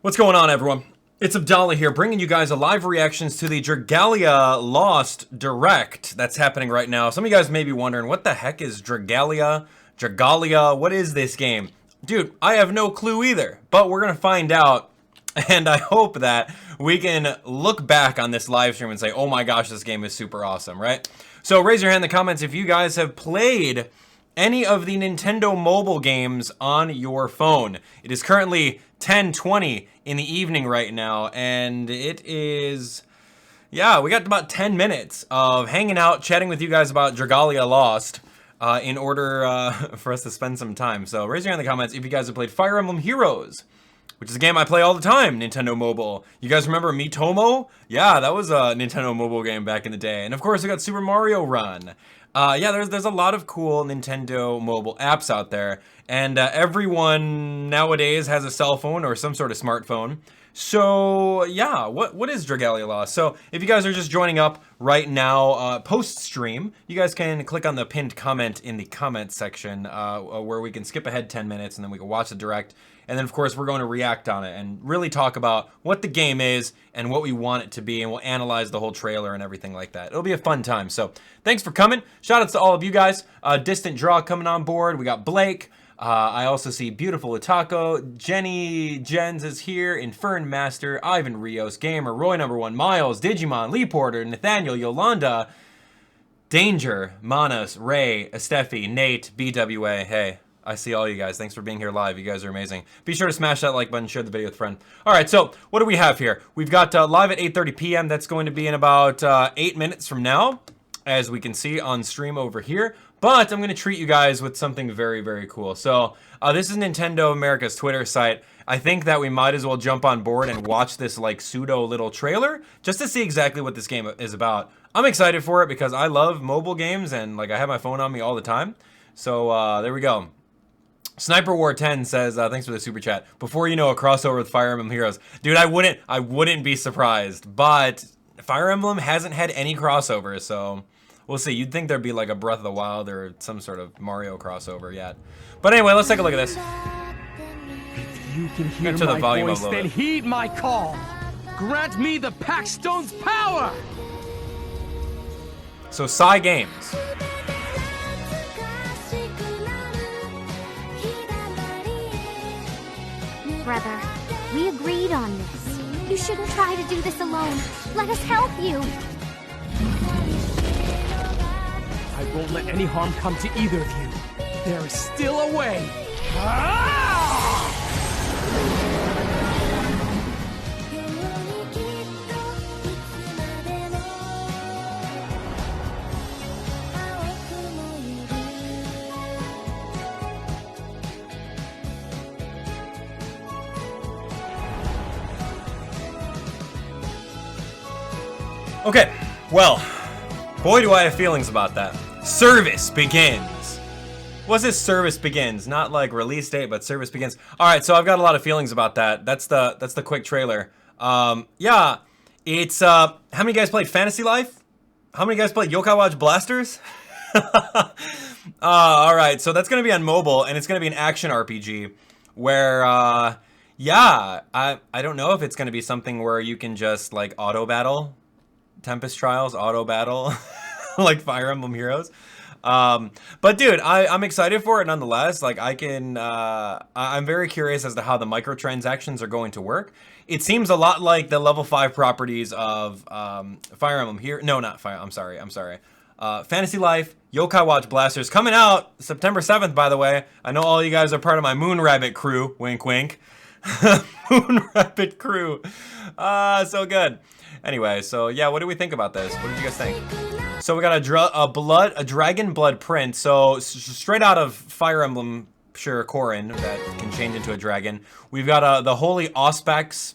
What's going on, everyone? It's Abdallah here, bringing you guys a live reactions to the Dragalia Lost Direct that's happening right now. Some of you guys may be wondering, what the heck is Dragalia? What is this game? Dude, I have no clue either, but we're gonna find out, and I hope that we can look back on this live stream and say, oh my gosh, this game is super awesome, right? So raise your hand in the comments if you guys have played any of the Nintendo mobile games on your phone. It is currently 10:20 in the evening right now, and it is, yeah, we got about 10 minutes of hanging out, chatting with you guys about Dragalia Lost in order for us to spend some time. So raise your hand in the comments if you guys have played Fire Emblem Heroes, which is a game I play all the time, Nintendo Mobile. You guys remember Miitomo? Yeah, that was a Nintendo Mobile game back in the day. And of course, we got Super Mario Run. Yeah, there's a lot of cool Nintendo mobile apps out there, and everyone nowadays has a cell phone or some sort of smartphone. So yeah, what is Dragalia Lost? So if you guys are just joining up right now, post stream, you guys can click on the pinned comment in the comment section where we can skip ahead 10 minutes and then we can watch the direct. And then of course we're going to react on it and really talk about what the game is and what we want it to be, and we'll analyze the whole trailer and everything like that. It'll be a fun time. So thanks for coming. Shout outs to all of you guys. Distant Draw coming on board. We got Blake. I also see Beautiful Utako, Jenny Jens is here, Infern Master, Ivan Rios, Gamer, Roy #1, Miles, Digimon, Lee Porter, Nathaniel, Yolanda, Danger, Manas, Ray, Estefi, Nate, BWA. Hey, I see all you guys. Thanks for being here live. You guys are amazing. Be sure to smash that like button, share the video with a friend. All right, so what do we have here? We've got live at 8:30 p.m. That's going to be in about 8 minutes from now, as we can see on stream over here. But I'm going to treat you guys with something very, very cool. So this is Nintendo America's Twitter site. I think that we might as well jump on board and watch this like pseudo little trailer just to see exactly what this game is about. I'm excited for it because I love mobile games and like I have my phone on me all the time. So there we go. Sniper War 10 says, thanks for the super chat. Before you know, a crossover with Fire Emblem Heroes. Dude, I wouldn't be surprised, but Fire Emblem hasn't had any crossovers, so we'll see. You'd think there'd be like a Breath of the Wild or some sort of Mario crossover yet. But anyway, let's take a look at this. If you can hear my voice, then heed my call. Grant me the Packstone's power! So, Psy Games. Brother, we agreed on this. You shouldn't try to do this alone. Let us help you. I won't let any harm come to either of you. There is still a way. Ah! Okay, well, boy do I have feelings about that. Service begins. What's this? Service begins? Not like release date, but service begins. All right, so I've got a lot of feelings about that. That's the quick trailer. Yeah, it's how many guys played Fantasy Life? How many guys played Yokai Watch Blasters? All right, so that's gonna be on mobile, and it's gonna be an action RPG where yeah, I don't know if it's gonna be something where you can just like auto battle. Tempest Trials, auto battle, like Fire Emblem Heroes. But dude, I'm excited for it nonetheless. Like I'm very curious as to how the microtransactions are going to work. It seems a lot like the level 5 properties of Fire Emblem here. No, not Fire. I'm sorry. Fantasy Life, Yokai Watch Blasters coming out September 7th, by the way. I know all you guys are part of my Moon Rabbit crew. Wink, wink. Moon Rabbit crew. So good. Anyway, so yeah, what do we think about this? What did you guys think? So we got a dragon blood print. So straight out of Fire Emblem, sure, Corrin, that can change into a dragon. We've got the Holy Auspex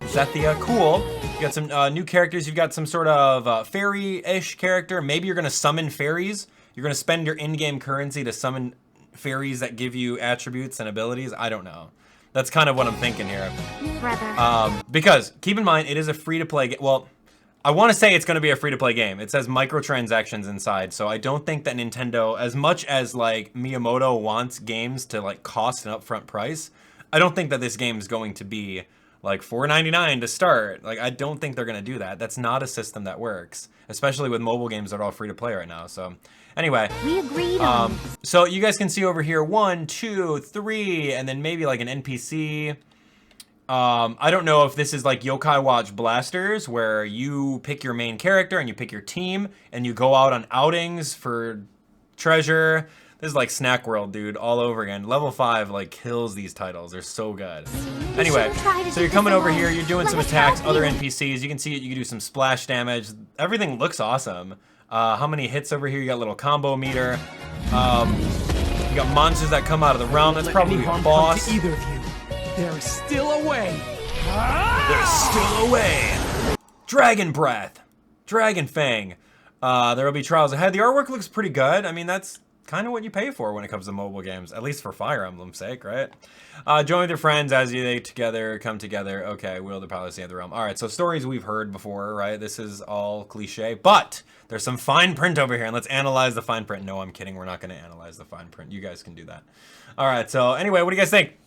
Zethia. Cool. You got some new characters. You've got some sort of fairy-ish character. Maybe you're gonna summon fairies. You're gonna spend your in-game currency to summon fairies that give you attributes and abilities. I don't know. That's kind of what I'm thinking here. Brother. Because, keep in mind, it is a free-to-play game. Well, I want to say it's going to be a free-to-play game. It says microtransactions inside, so I don't think that Nintendo, as much as, like, Miyamoto wants games to, like, cost an upfront price, I don't think that this game is going to be like $4.99 to start. Like, I don't think they're gonna do that. That's not a system that works, especially with mobile games that are all free to play right now. So anyway, We agreed on this. so you guys can see over here 1, 2, 3, and then maybe like an NPC. I don't know if this is like Yokai Watch Blasters, where you pick your main character and you pick your team and you go out on outings for treasure. This is like Snack World, dude, all over again. Level 5 like kills these titles. They're so good. Anyway, so you're coming over here, you're doing some attacks, other NPCs. You can see it, you can do some splash damage. Everything looks awesome. How many hits over here? You got a little combo meter. You got monsters that come out of the realm. That's probably a boss. To either of you. There is still a way. There's still a way. Dragon Breath. Dragon Fang. There will be trials ahead. The artwork looks pretty good. I mean, that's kind of what you pay for when it comes to mobile games, at least for Fire Emblem's sake, right? Join with your friends as they together come together. Okay, wield the power of the realm. All right, so stories we've heard before, right? This is all cliche, but there's some fine print over here, and let's analyze the fine print. No, I'm kidding. We're not going to analyze the fine print. You guys can do that. All right, so anyway, what do you guys think?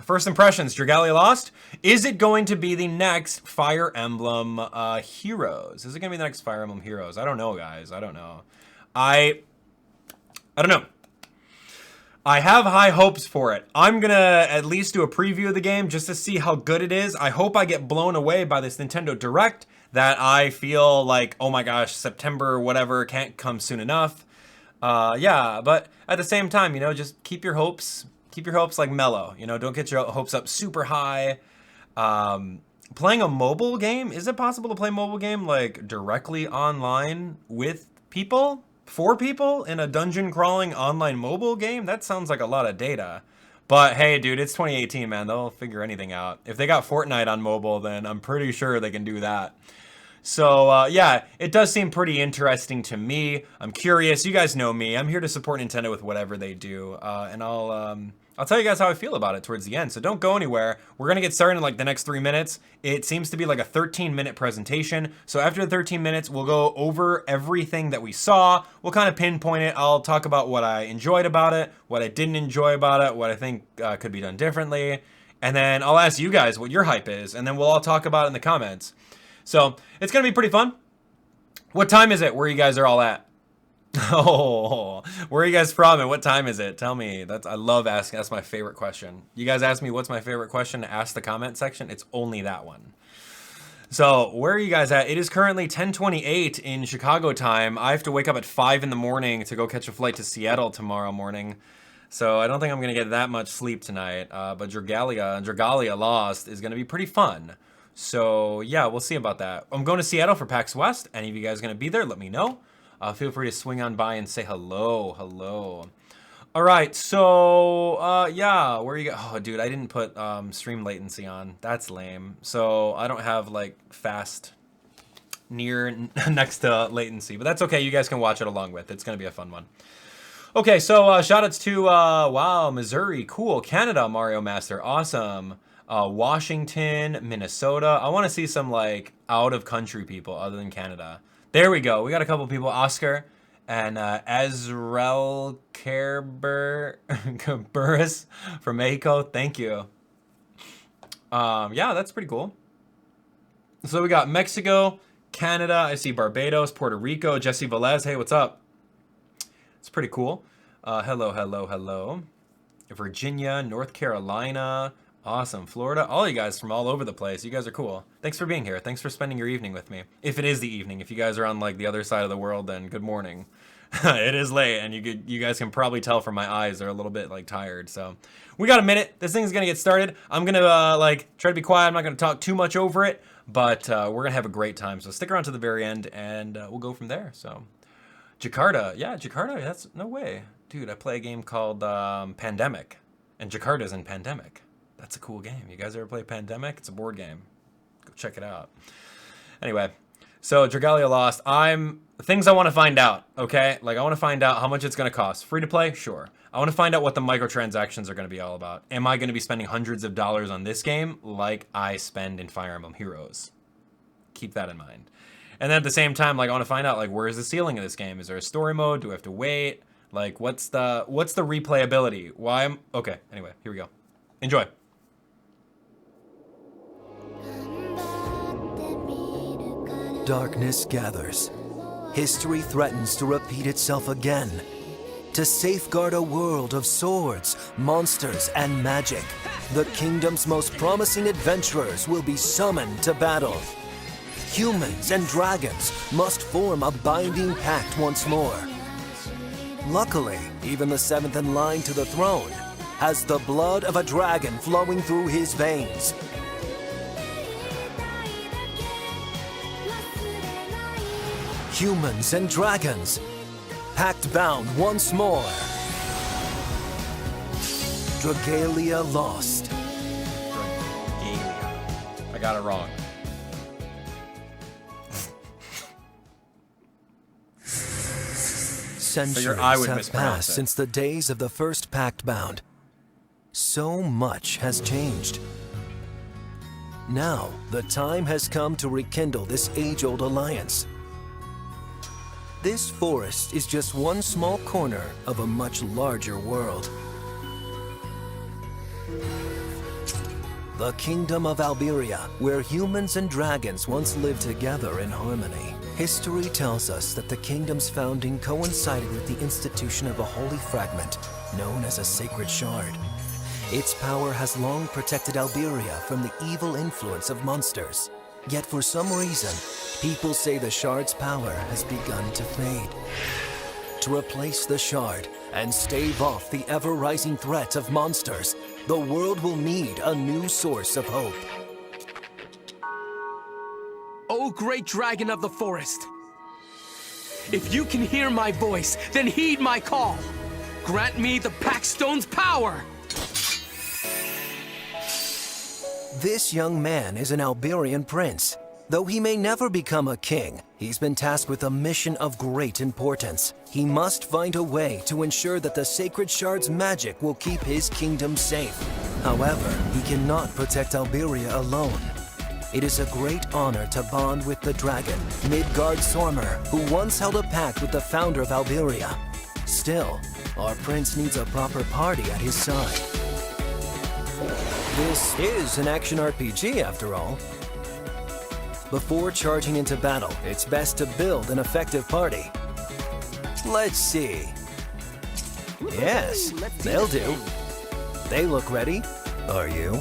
First impressions, Dragalia Lost. Is it going to be the next Fire Emblem Heroes? Is it going to be the next Fire Emblem Heroes? I don't know, guys. I don't know. I don't know. I have high hopes for it. I'm going to at least do a preview of the game just to see how good it is. I hope I get blown away by this Nintendo Direct that I feel like, oh my gosh, September, whatever, can't come soon enough. Yeah, but at the same time, you know, just keep your hopes like mellow. You know, don't get your hopes up super high. Playing a mobile game, is it possible to play a mobile game like directly online with people? 4 people in a dungeon crawling online mobile game? That sounds like a lot of data. But hey, dude, it's 2018, man. They'll figure anything out. If they got Fortnite on mobile, then I'm pretty sure they can do that. So, yeah, it does seem pretty interesting to me. I'm curious. You guys know me. I'm here to support Nintendo with whatever they do. And I'll tell you guys how I feel about it towards the end. So don't go anywhere. We're going to get started in like the next 3 minutes. It seems to be like a 13-minute presentation. So after the 13 minutes, we'll go over everything that we saw. We'll kind of pinpoint it. I'll talk about what I enjoyed about it, what I didn't enjoy about it, what I think could be done differently. And then I'll ask you guys what your hype is. And then we'll all talk about it in the comments. So it's going to be pretty fun. What time is it where you guys are all at? Oh, where are you guys from and what time is it? Tell me. I love asking. That's my favorite question. You guys ask me what's my favorite question to ask the comment section. It's only that one. So where are you guys at? It is currently 10:28 in Chicago time. I have to wake up at 5 in the morning to go catch a flight to Seattle tomorrow morning. So I don't think I'm going to get that much sleep tonight. But Dragalia Lost is going to be pretty fun. So yeah, we'll see about that. I'm going to Seattle for PAX West. Any of you guys going to be there? Let me know. Feel free to swing on by and say hello. Hello. All right. So yeah, where you go? Oh, dude, I didn't put stream latency on. That's lame. So I don't have like fast near next to latency, but that's okay. You guys can watch it along with. It's going to be a fun one. Okay. So shout outs to wow, Missouri. Cool. Canada, Mario Master. Awesome. Washington, Minnesota. I want to see some like out of country people other than Canada. There we go. We got a couple people. Oscar and Azrael Burris from Mexico. Thank you. Yeah, that's pretty cool. So we got Mexico, Canada. I see Barbados, Puerto Rico. Jesse Velez. Hey, what's up? It's pretty cool. Hello. Virginia, North Carolina. Awesome. Florida, all you guys from all over the place. You guys are cool. Thanks for being here. Thanks for spending your evening with me. If it is the evening, if you guys are on like the other side of the world, then good morning. It is late, and you guys can probably tell from my eyes they're a little bit like tired. So we got a minute. This thing's gonna get started. I'm gonna like try to be quiet. I'm not gonna talk too much over it, but we're gonna have a great time. So stick around to the very end, and we'll go from there. So Jakarta, yeah, Jakarta. That's no way, dude. I play a game called Pandemic, and Jakarta's in Pandemic. That's a cool game. You guys ever play Pandemic? It's a board game. Go check it out. Anyway, so Dragalia Lost. Things I want to find out, okay? Like, I want to find out how much it's going to cost. Free to play? Sure. I want to find out what the microtransactions are going to be all about. Am I going to be spending hundreds of dollars on this game like I spend in Fire Emblem Heroes? Keep that in mind. And then at the same time, like, I want to find out, like, where is the ceiling of this game? Is there a story mode? Do I have to wait? Like, what's the replayability? Okay, anyway, here we go. Enjoy. Darkness gathers. History threatens to repeat itself again. To safeguard a world of swords, monsters, and magic, the kingdom's most promising adventurers will be summoned to battle. Humans and dragons must form a binding pact once more. Luckily, even the seventh in line to the throne has the blood of a dragon flowing through his veins. Humans and dragons, pact bound once more. Dragalia Lost. Dragalia. I got it wrong. Centuries have passed since the days of the first pact bound. So much has changed. Now, the time has come to rekindle this age-old alliance. This forest is just one small corner of a much larger world. The Kingdom of Alberia, where humans and dragons once lived together in harmony. History tells us that the kingdom's founding coincided with the institution of a holy fragment known as a sacred shard. Its power has long protected Alberia from the evil influence of monsters. Yet for some reason, people say the shard's power has begun to fade. To replace the shard and stave off the ever-rising threat of monsters, the world will need a new source of hope. O great dragon of the forest, if you can hear my voice, then heed my call. Grant me the Pact Stone's power! This young man is an Alberian prince. Though he may never become a king, he's been tasked with a mission of great importance. He must find a way to ensure that the Sacred Shard's magic will keep his kingdom safe. However, he cannot protect Alberia alone. It is a great honor to bond with the dragon, Midgard Sormer, who once held a pact with the founder of Alberia. Still, our prince needs a proper party at his side. This is an action RPG, after all. Before charging into battle, it's best to build an effective party. Let's see. Yes, they'll do. They look ready. Are you?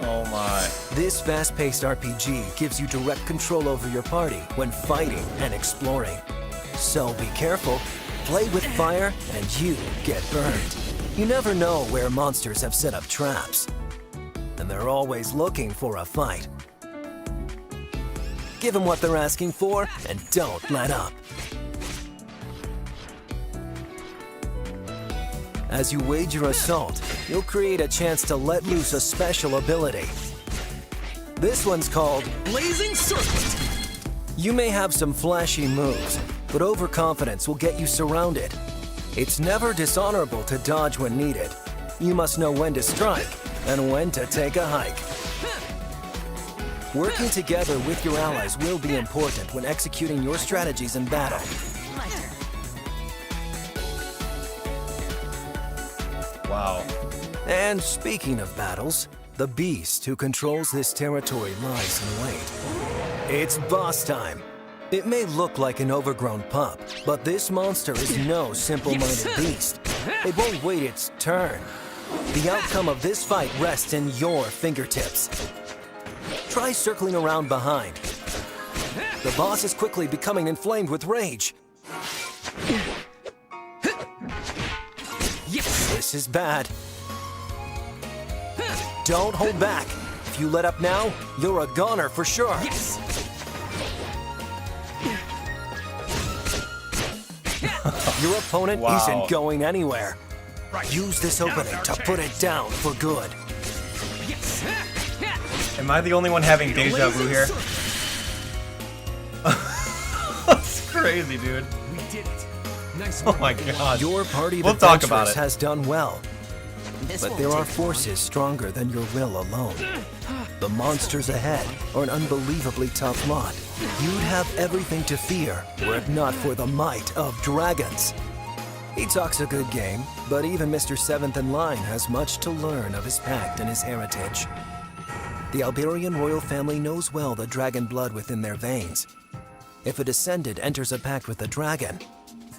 Oh my. This fast-paced RPG gives you direct control over your party when fighting and exploring. So be careful, play with fire, and you get burned. You never know where monsters have set up traps. And they're always looking for a fight. Give them what they're asking for, and don't let up. As you wage your assault, you'll create a chance to let loose a special ability. This one's called Blazing Serpent! You may have some flashy moves, but overconfidence will get you surrounded. It's never dishonorable to dodge when needed. You must know when to strike and when to take a hike. Working together with your allies will be important when executing your strategies in battle. Wow. And speaking of battles, the beast who controls this territory lies in wait. It's boss time. It may look like an overgrown pup, but this monster is no simple-minded beast. It won't wait its turn. The outcome of this fight rests in your fingertips. Try circling around behind. The boss is quickly becoming inflamed with rage. Yes! This is bad. Don't hold back. If you let up now, you're a goner for sure. Yes! Your opponent Wow. isn't going anywhere. Use this opening to put it down for good. Yes! Am I the only one having deja vu here? That's crazy, dude. We did it. Nice Oh work. my god. Your party of We'll talk about adventurers it. has done well. But there are forces stronger than your will alone. The monsters ahead are an unbelievably tough lot. You'd have everything to fear were it not for the might of dragons. He talks a good game, but even Mr. Seventh in Line has much to learn of his pact and his heritage. The Alberian royal family knows well the dragon blood within their veins. if a descendant enters a pact with a dragon.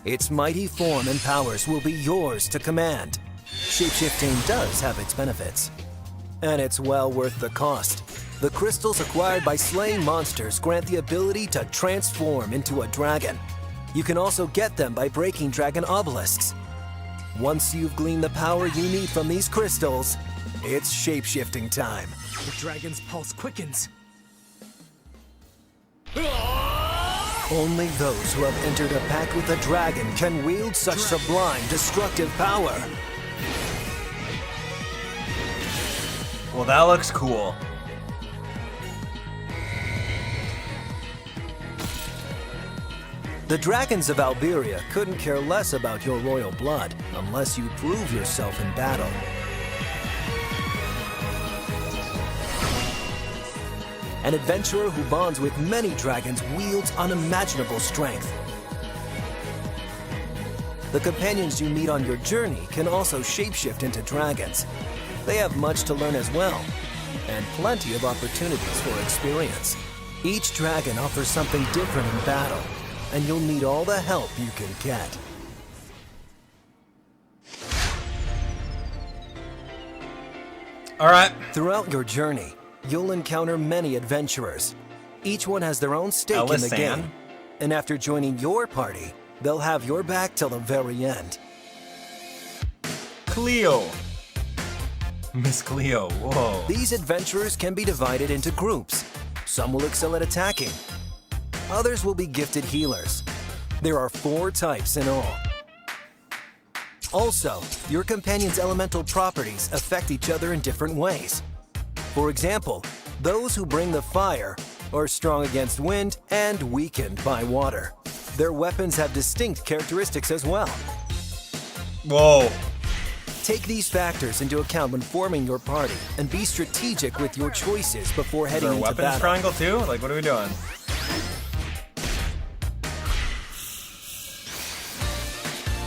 Its mighty form and powers will be yours to command. Shapeshifting does have its benefits, and it's well worth the cost. The crystals acquired by slaying monsters grant the ability to transform into a dragon. You can also get them by breaking dragon obelisks. Once you've gleaned the power you need from these crystals, it's shapeshifting time. The dragon's pulse quickens. Only those who have entered a pact with a dragon can wield such sublime, destructive power. Well, that looks cool. The dragons of Alberia couldn't care less about your royal blood unless you prove yourself in battle. An adventurer who bonds with many dragons wields unimaginable strength. The companions you meet on your journey can also shapeshift into dragons. They have much to learn as well, and plenty of opportunities for experience. Each dragon offers something different in battle, and you'll need all the help you can get. All right. Throughout your journey, you'll encounter many adventurers. Each one has their own stake in the game, and after joining your party, they'll have your back till the very end. Cleo. Miss Cleo, whoa. These adventurers can be divided into groups. Some will excel at attacking. Others will be gifted healers. There are 4 types in all. Also, your companion's elemental properties affect each other in different ways. For example, those who bring the fire are strong against wind and weakened by water. Their weapons have distinct characteristics as well. Whoa. Take these factors into account when forming your party and be strategic with your choices before heading Is there a into weapons battle. triangle too? Like, what are we doing?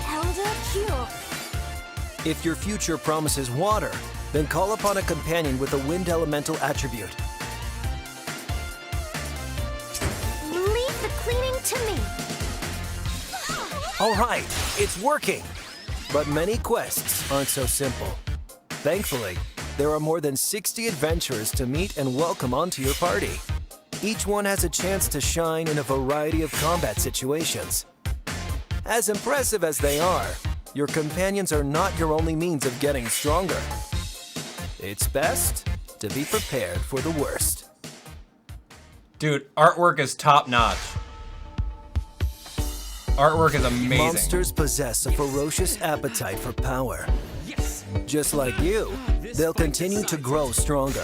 Elder Cure. If your future promises water, then call upon a companion with a wind elemental attribute. Leave the cleaning to me. All right, it's working. But many quests aren't so simple. Thankfully, there are more than 60 adventurers to meet and welcome onto your party. Each one has a chance to shine in a variety of combat situations. As impressive as they are, your companions are not your only means of getting stronger. It's best to be prepared for the worst. Dude, artwork is top notch. Artwork is amazing. Monsters possess a ferocious appetite for power. Yes! Just like you, they'll continue to grow stronger.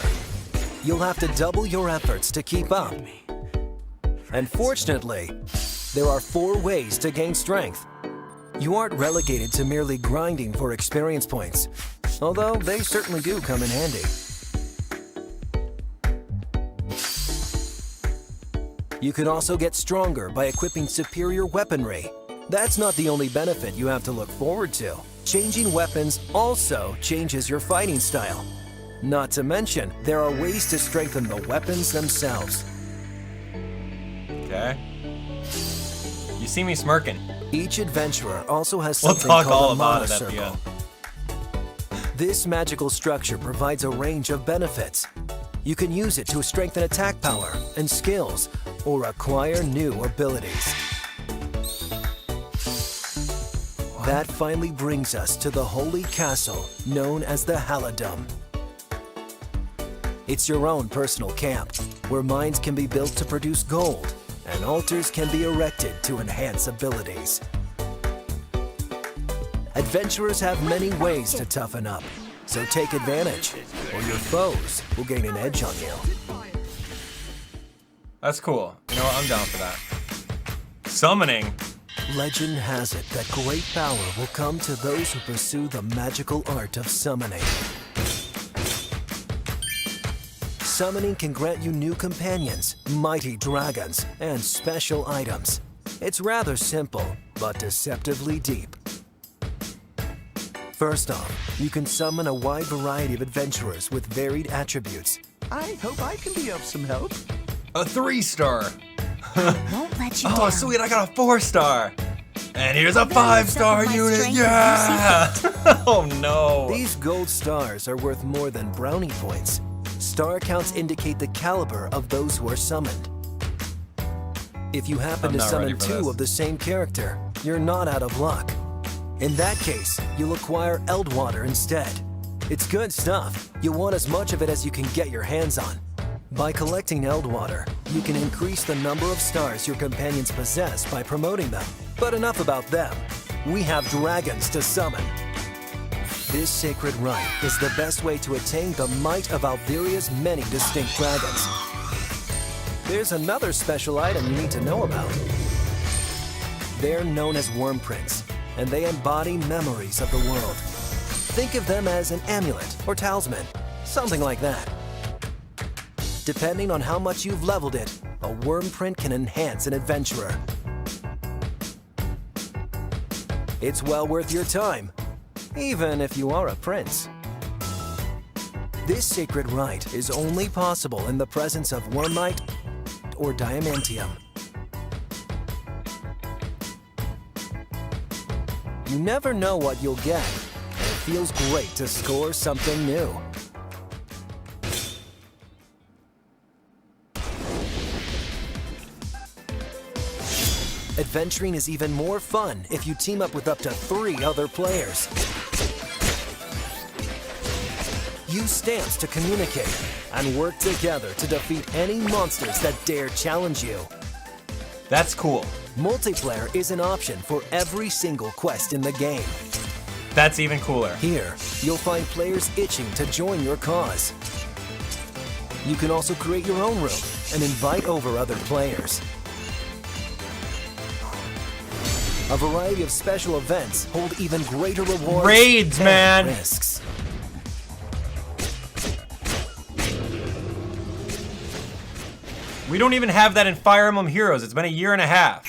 You'll have to double your efforts to keep up. And fortunately, there are 4 ways to gain strength. You aren't relegated to merely grinding for experience points, although they certainly do come in handy. You can also get stronger by equipping superior weaponry. That's not the only benefit you have to look forward to. Changing weapons also changes your fighting style. Not to mention, there are ways to strengthen the weapons themselves. Okay. You see me smirking. Each adventurer also has We'll something talk all called a about mana it at the circle. end. This magical structure provides a range of benefits. You can use it to strengthen attack power and skills, or acquire new abilities. That finally brings us to the holy castle known as the Halidom. It's your own personal camp, where mines can be built to produce gold, and altars can be erected to enhance abilities. Adventurers have many ways to toughen up, so take advantage, or your foes will gain an edge on you. That's cool. You know what? I'm down for that. Summoning. Legend has it that great power will come to those who pursue the magical art of summoning. Summoning can grant you new companions, mighty dragons, and special items. It's rather simple, but deceptively deep. First off, you can summon a wide variety of adventurers with varied attributes. I hope I can be of some help. A 3-star. Won't let you Oh, down. sweet, I got a 4-star. And here's a Then use 5-star up my unit, strength yeah! Oh no. These gold stars are worth more than brownie points. Star counts indicate the caliber of those who are summoned. If you happen I'm to not ready summon for 2 this. of the same character, you're not out of luck. In that case, you'll acquire Eldwater instead. It's good stuff. You'll want as much of it as you can get your hands on. By collecting Eldwater, you can increase the number of stars your companions possess by promoting them. But enough about them. We have dragons to summon. This sacred rite is the best way to attain the might of Alviria's many distinct dragons. There's another special item you need to know about. They're known as worm prints, and they embody memories of the world. Think of them as an amulet or talisman, something like that. Depending on how much you've leveled it, a worm print can enhance an adventurer. It's well worth your time, even if you are a prince. This sacred rite is only possible in the presence of wormite or diamantium. You never know what you'll get, and it feels great to score something new. Adventuring is even more fun if you team up with up to 3 other players. Use stamps to communicate and work together to defeat any monsters that dare challenge you. That's cool. Multiplayer is an option for every single quest in the game. That's even cooler. Here, you'll find players itching to join your cause. You can also create your own room and invite over other players. A variety of special events hold even greater rewards Raids, and man. risks. We don't even have that in Fire Emblem Heroes. It's been a year and a half.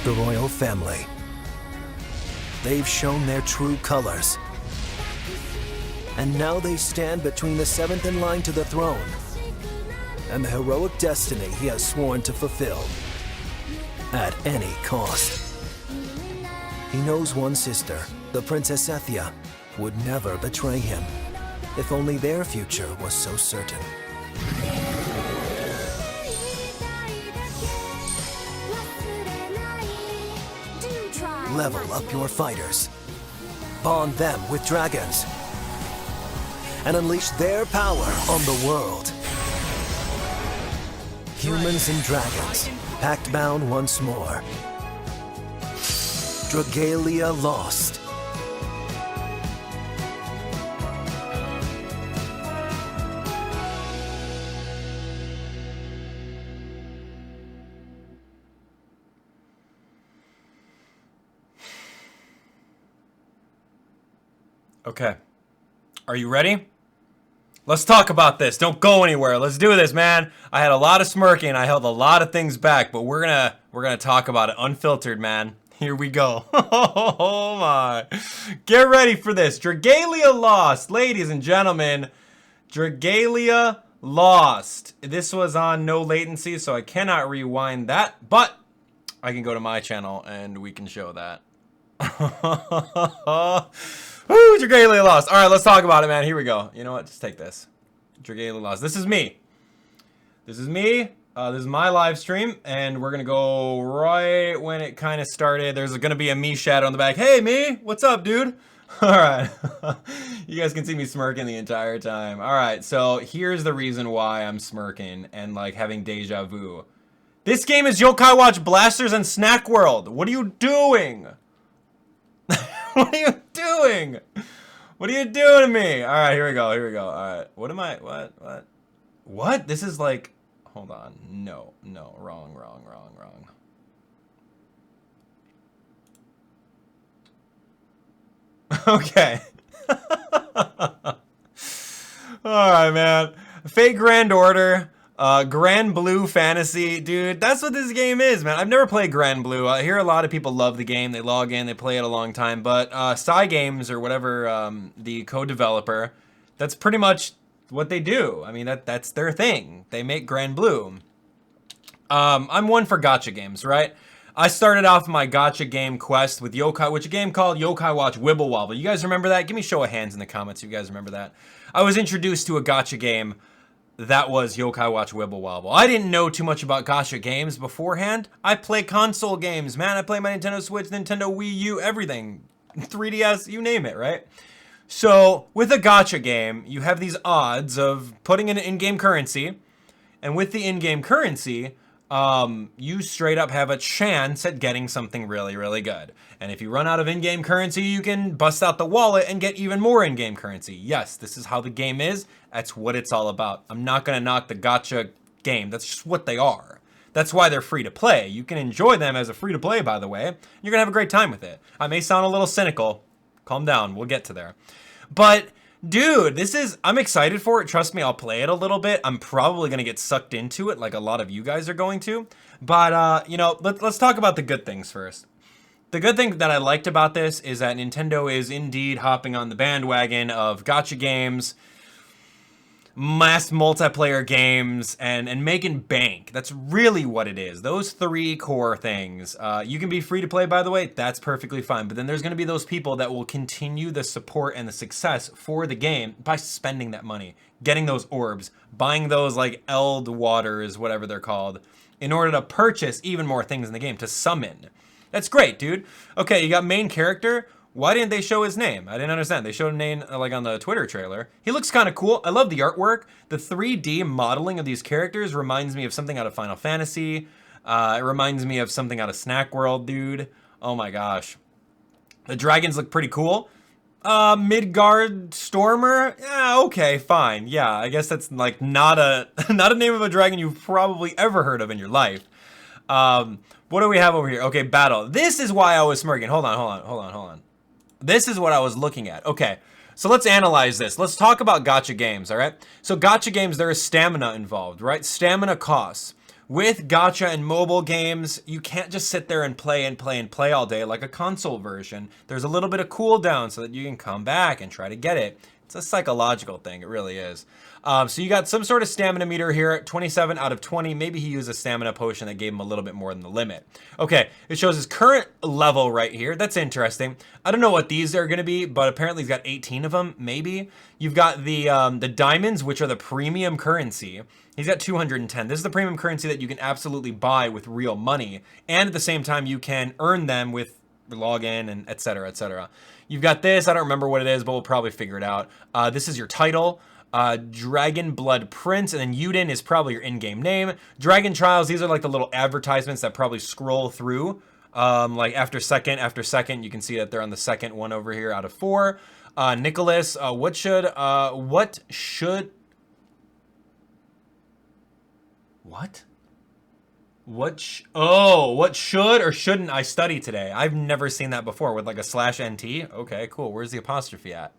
The royal family. They've shown their true colors. And now they stand between the 7th in line to the throne and the heroic destiny he has sworn to fulfill at any cost. He knows one sister, the Princess Ethia, would never betray him, if only their future was so certain. Level up your fighters. Bond them with dragons. And unleash their power on the world. Humans and dragons, pact bound once more. Dragalia Lost. Okay. Are you ready? Let's talk about this. Don't go anywhere. Let's do this, man. I had a lot of smirking. I held a lot of things back, but we're gonna talk about it unfiltered, man. Here we go. Oh my. Get ready for this. Dragalia Lost, ladies and gentlemen. Dragalia Lost. This was on no latency, so I cannot rewind that, but I can go to my channel and we can show that. Woo, Dragalia Lost. All right, let's talk about it, man. Here we go. You know what? Just take this. Dragalia Lost. This is me. This is me. This is my live stream, and we're going to go right when it kind of started. There's going to be a me shadow in the back. Hey, me. What's up, dude? All right. You guys can see me smirking the entire time. All right, so here's the reason why I'm smirking and, like, having deja vu. This game is Yokai Watch Blasters and Snack World. What are you doing? What are you doing? What are you doing to me? All right, here we go. Here we go. All right. What am I? What? This is like, hold on. No. Wrong. Okay. All right, man. Fake Grand Order. Grand Blue Fantasy, dude, that's what this game is, man. I've never played Grand Blue. I hear a lot of people love the game. They log in, they play it a long time. But Psy Games, or whatever, the co-developer, that's pretty much what they do. I mean, that's their thing. They make Grand Blue. I'm one for gacha games, right? I started off my gacha game quest with Yokai, which a game called Yokai Watch Wibble Wobble. You guys remember that? Give me a show of hands in the comments if you guys remember that. I was introduced to a gacha game that was Yokai Watch Wibble Wobble. I didn't know too much about gacha games beforehand. I play console games, man. I play my Nintendo Switch, Nintendo Wii U, everything. 3DS, you name it, right? So, with a gacha game, you have these odds of putting in in-game currency, and with the in-game currency, you straight up have a chance at getting something really, really good. And if you run out of in-game currency, you can bust out the wallet and get even more in-game currency. Yes, this is how the game is. That's what it's all about. I'm not going to knock the gacha game. That's just what they are. That's why they're free to play. You can enjoy them as a free to play, by the way. You're going to have a great time with it. I may sound a little cynical. Calm down. We'll get to there. But dude, I'm excited for it. Trust me, I'll play it a little bit. I'm probably going to get sucked into it like a lot of you guys are going to. But, you know, let's talk about the good things first. The good thing that I liked about this is that Nintendo is indeed hopping on the bandwagon of gacha games, mass multiplayer games, and making bank. That's really what it is. Those three core things. You can be free to play, by the way. That's perfectly fine. But then there's going to be those people that will continue the support and the success for the game by spending that money, getting those orbs, buying those like Eld waters, whatever they're called, in order to purchase even more things in the game, to summon. That's great, dude. Okay, you got main character. Why didn't they show his name? I didn't understand. They showed a name like on the Twitter trailer. He looks kind of cool. I love the artwork. The 3D modeling of these characters reminds me of something out of Final Fantasy. It reminds me of something out of Snack World, dude. Oh my gosh. The dragons look pretty cool. Midgard Stormer? Yeah, okay, fine. Yeah, I guess that's like not a name of a dragon you've probably ever heard of in your life. What do we have over here? Okay, battle. This is why I was smirking. Hold on. This is what I was looking at. Okay, so let's analyze this. Let's talk about gacha games, all right? So gacha games, there is stamina involved, right? Stamina costs. With gacha and mobile games, you can't just sit there and play all day like a console version. There's a little bit of cooldown so that you can come back and try to get it. It's a psychological thing, it really is. So you got some sort of stamina meter here, 27 out of 20. Maybe he used a stamina potion that gave him a little bit more than the limit. Okay, it shows his current level right here. That's interesting. I don't know what these are gonna be, but apparently he's got 18 of them, maybe. You've got the diamonds, which are the premium currency. He's got 210. This is the premium currency that you can absolutely buy with real money. And at the same time, you can earn them with login and et cetera, et cetera. You've got this, I don't remember what it is, but we'll probably figure it out. This is your title. Dragon Blood Prince, and then Yuden is probably your in-game name. Dragon Trials, these are like the little advertisements that probably scroll through. Like after second, you can see that they're on the second one over here out of 4. Nicholas, what should or shouldn't I study today? I've never seen that before with like a /NT. Okay, cool. Where's the apostrophe at?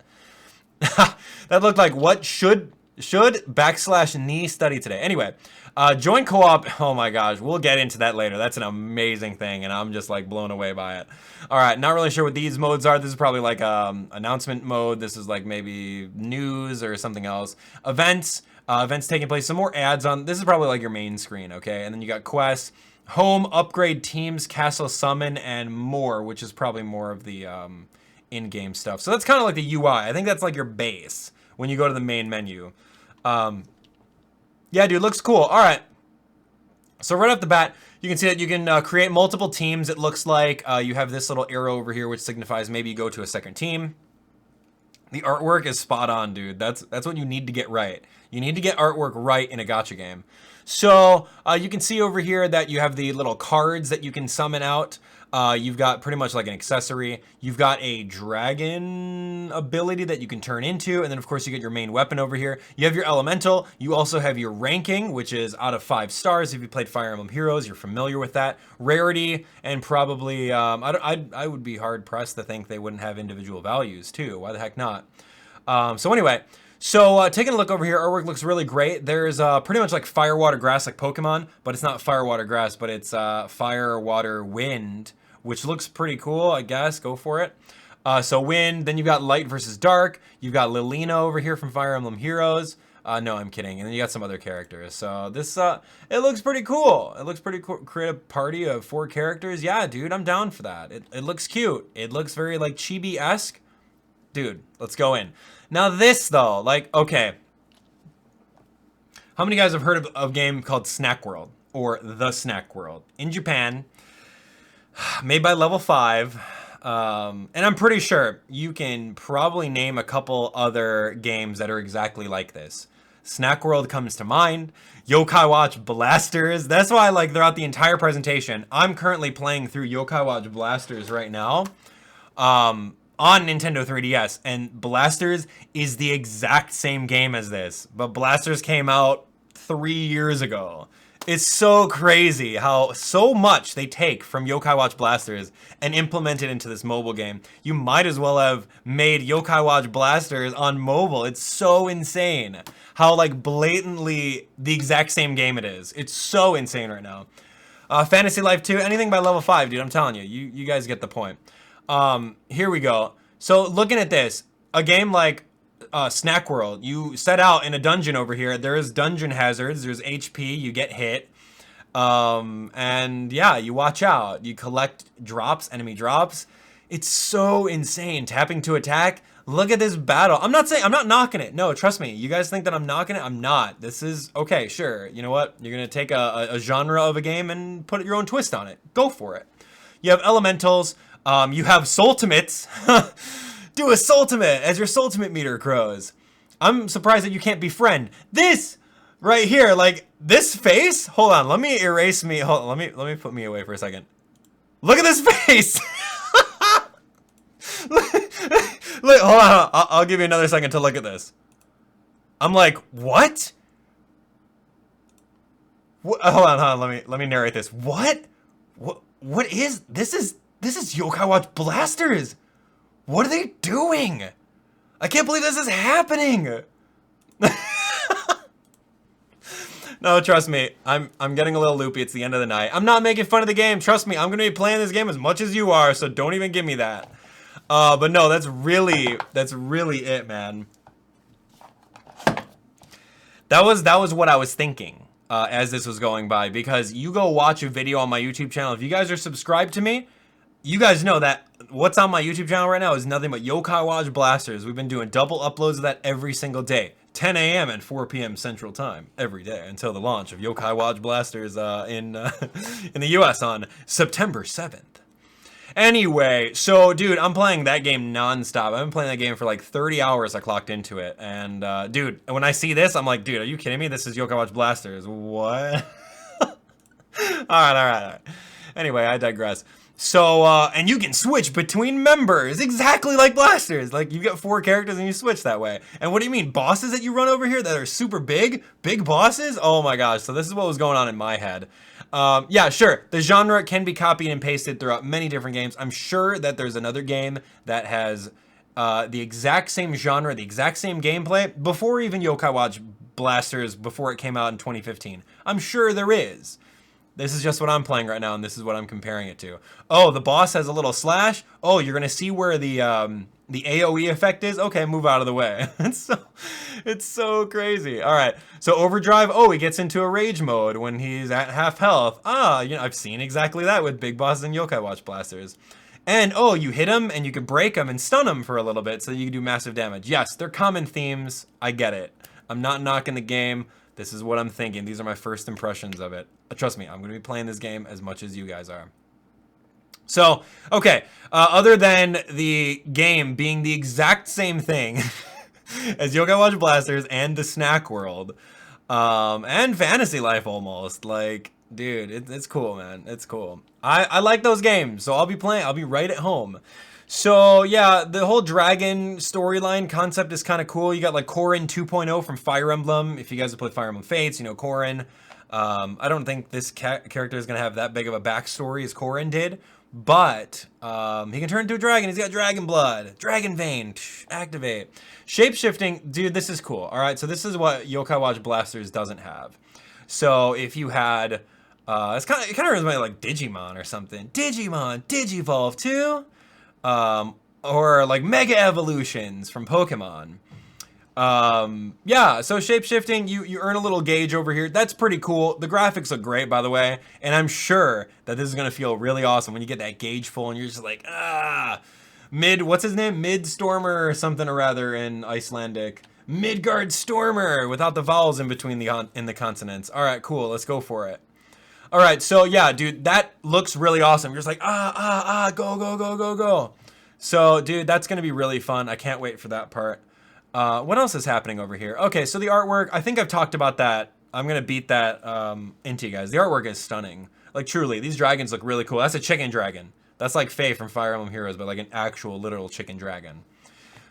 That looked like what should /knee study today. Anyway, join co-op. Oh my gosh, we'll get into that later. That's an amazing thing, and I'm just like blown away by it. All right, not really sure what these modes are. This is probably like announcement mode. This is like maybe news or something else. Events taking place. Some more ads on. This is probably like your main screen, okay? And then you got quests, home, upgrade teams, castle summon, and more, which is probably more of the in-game stuff. So that's kind of like the UI. I think that's like your base when you go to the main menu. Yeah, dude, looks cool. All right. So right off the bat, you can see that you can create multiple teams. It looks like you have this little arrow over here, which signifies maybe you go to a second team. The artwork is spot on, dude. That's what you need to get right. You need to get artwork right in a gacha game. So you can see over here that you have the little cards that you can summon out. You've got pretty much like an accessory. You've got a dragon ability that you can turn into. And then of course you get your main weapon over here. You have your elemental. You also have your ranking, which is out of 5 stars. If you played Fire Emblem Heroes, you're familiar with that. Rarity, and probably, I would be hard pressed to think they wouldn't have individual values too. Why the heck not? So anyway, taking a look over here, artwork looks really great. There's pretty much like fire, water, grass like Pokemon, but it's not fire, water, grass, but it's fire, water, wind, which looks pretty cool, I guess. Go for it. So wind, then you've got light versus dark. You've got Lilina over here from Fire Emblem Heroes. No, I'm kidding. And then you got some other characters. So this, it looks pretty cool. It looks pretty cool. Create a party of 4 characters. Yeah, dude, I'm down for that. It looks cute. It looks very like chibi-esque. Dude, let's go in. Now this though, like, okay. How many guys have heard of a game called Snack World or The Snack World? In Japan, made by Level 5. And I'm pretty sure you can probably name a couple other games that are exactly like this. Snack World comes to mind. Yokai Watch Blasters. That's why, like, throughout the entire presentation, I'm currently playing through Yokai Watch Blasters right now. On Nintendo 3DS, and Blasters is the exact same game as this, but Blasters came out 3 years ago. It's so crazy how so much they take from Yokai Watch Blasters and implement it into this mobile game. You might as well have made Yokai Watch Blasters on mobile. It's so insane how, like, blatantly the exact same game it is. It's so insane right now. Fantasy Life 2, anything by Level 5, dude, I'm telling you. You guys get the point. Here we go. So looking at this, a game like Snack World, you set out in a dungeon over here. There's dungeon hazards. There's HP. You get hit. And yeah, you watch out. You collect drops, enemy drops. It's so insane. Tapping to attack. Look at this battle. I'm not knocking it. No, trust me. You guys think that I'm knocking it? I'm not. This is, okay, sure. You know what? You're going to take a genre of a game and put your own twist on it. Go for it. You have elementals. You have Soultimates. Do a Soultimate as your Soultimate meter grows. I'm surprised that you can't befriend. This right here, like this face. Hold on, let me erase me. Hold on, let me put me away for a second. Look at this face. Look, hold on. I'll give you another second to look at this. I'm like, what? Hold on. Let me narrate this. What is this? This is Yokai Watch Blasters. What are they doing? I can't believe this is happening. No, trust me. I'm getting a little loopy. It's the end of the night. I'm not making fun of the game. Trust me. I'm going to be playing this game as much as you are, so don't even give me that. But no, that's really it, man. That was what I was thinking as this was going by, because you go watch a video on my YouTube channel. If you guys are subscribed to me, you guys know that what's on my YouTube channel right now is nothing but Yokai Watch Blasters. We've been doing double uploads of that every single day. 10 a.m. and 4 p.m. Central Time every day until the launch of Yokai Watch Blasters in the US on September 7th. Anyway, so dude, I'm playing that game nonstop. I've been playing that game for like 30 hours. I clocked into it. And dude, when I see this, I'm like, dude, are you kidding me? This is Yokai Watch Blasters. What? All right. Anyway, I digress. So, and you can switch between members, exactly like Blasters. Like, you get 4 characters and you switch that way. And what do you mean, bosses that you run over here that are super big? Big bosses? Oh my gosh, so this is what was going on in my head. Yeah, sure, the genre can be copied and pasted throughout many different games. I'm sure that there's another game that has the exact same genre, the exact same gameplay, before even Yokai Watch Blasters, before it came out in 2015. I'm sure there is. This is just what I'm playing right now, and this is what I'm comparing it to. Oh, the boss has a little slash. Oh, you're gonna see where the AOE effect is. Okay, move out of the way. It's so crazy. All right, so overdrive. Oh, he gets into a rage mode when he's at half health. Ah, you know, I've seen exactly that with big bosses and Yokai Watch Blasters. And oh, you hit him and you can break him and stun him for a little bit, so you can do massive damage. Yes, they're common themes. I get it. I'm not knocking the game. This is what I'm thinking. These are my first impressions of it. Trust me, I'm going to be playing this game as much as you guys are. So, okay, other than the game being the exact same thing as Yokai Watch Blasters and the Snack World, and Fantasy Life almost, like, dude, it's cool, man. It's cool. I like those games, so I'll be playing. I'll be right at home. So yeah, the whole dragon storyline concept is kind of cool. You got like Corrin 2.0 from Fire Emblem. If you guys have played Fire Emblem Fates, you know Corrin. I don't think this character is going to have that big of a backstory as Corrin did, but he can turn into a dragon. He's got dragon blood, dragon vein, activate. Shape-shifting, dude, this is cool. All right, so this is what Yokai Watch Blasters doesn't have. So if you had, it kind of reminds me of like Digimon or something. Digimon, Digivolve 2. Or like Mega Evolutions from Pokemon. Yeah, so shape-shifting, you earn a little gauge over here. That's pretty cool. The graphics look great, by the way, and I'm sure that this is gonna feel really awesome when you get that gauge full and you're just like, what's his name? Midstormer or something or rather in Icelandic. Midgard Stormer without the vowels in between the consonants. All right, cool. Let's go for it. All right, so yeah, dude, that looks really awesome. You're just like, go, go, go, go, go. So, dude, that's gonna be really fun. I can't wait for that part. What else is happening over here? Okay, so the artwork, I think I've talked about that. I'm gonna beat that into you guys. The artwork is stunning. Like, truly, these dragons look really cool. That's a chicken dragon. That's like Faye from Fire Emblem Heroes, but like an actual, literal chicken dragon.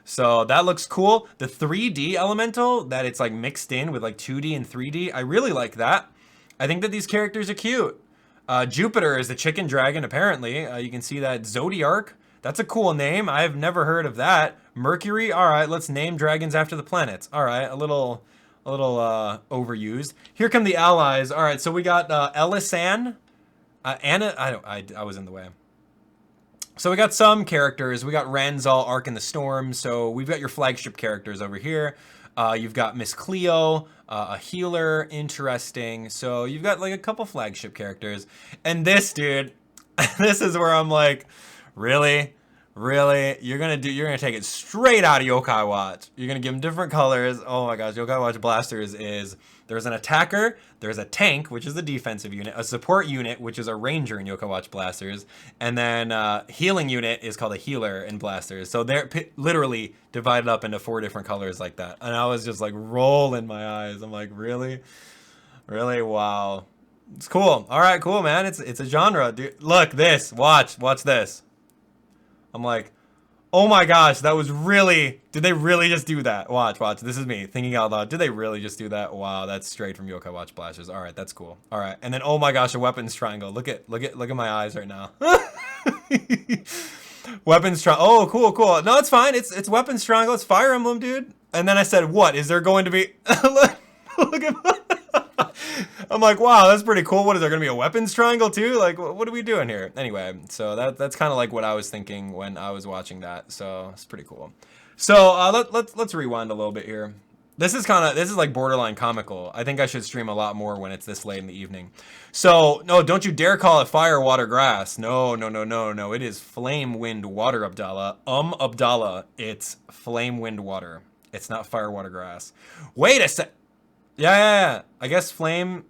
So that looks cool. The 3D elemental, that it's like mixed in with like 2D and 3D, I really like that. I think that these characters are cute. Jupiter is the chicken dragon, apparently. You can see that. Zodiark, that's a cool name. I've never heard of that. Mercury, all right, let's name dragons after the planets. All right, a little overused. Here come the allies. All right, so we got Elisan. Anna, I was in the way. So we got some characters. We got Ranzal, Ark in the Storm. So we've got your flagship characters over here. You've got Miss Cleo, a healer, interesting. So you've got like a couple flagship characters. And this dude, this is where I'm like, really? Really? You're gonna take it straight out of Yokai Watch. You're gonna give them different colors. Oh my gosh, Yokai Watch Blasters is, there's an attacker, there's a tank, which is the defensive unit, a support unit, which is a ranger in Yokai Watch Blasters, and then healing unit is called a healer in Blasters. So they're literally divided up into 4 different colors like that. And I was just like rolling my eyes. I'm like, really? Really? Wow. It's cool. All right, cool, man. It's a genre, dude. Look, this. Watch this. I'm like, oh my gosh, that was really, did they really just do that? Watch, this is me thinking out loud. Did they really just do that? Wow, that's straight from Yokai Watch Blasters. All right, that's cool. All right, and then, oh my gosh, a weapons triangle. Look at my eyes right now. Weapons triangle, oh, cool. No, it's fine, it's weapons triangle, it's Fire Emblem, dude. And then I said, what, is there going to be, look at my, I'm like, wow, that's pretty cool. What is there gonna be a weapons triangle too? Like, what are we doing here? Anyway, so that's kind of like what I was thinking when I was watching that. So it's pretty cool. So let's rewind a little bit here. This is like borderline comical. I think I should stream a lot more when it's this late in the evening. So no, don't you dare call it fire, water, grass. No. It is flame, wind, water, Abdallah. Abdallah, it's flame, wind, water. It's not fire, water, grass. Wait a sec. Yeah. I guess flame.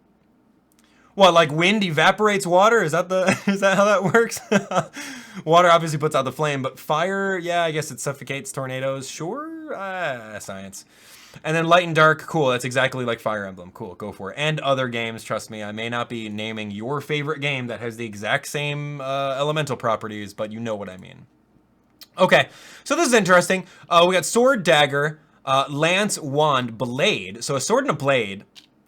What, like wind evaporates water? Is that how that works? Water obviously puts out the flame, but fire, yeah, I guess it suffocates tornadoes. Sure, science. And then light and dark, cool. That's exactly like Fire Emblem. Cool, go for it. And other games, trust me. I may not be naming your favorite game that has the exact same elemental properties, but you know what I mean. Okay, so this is interesting. We got sword, dagger, lance, wand, blade. So a sword and a blade.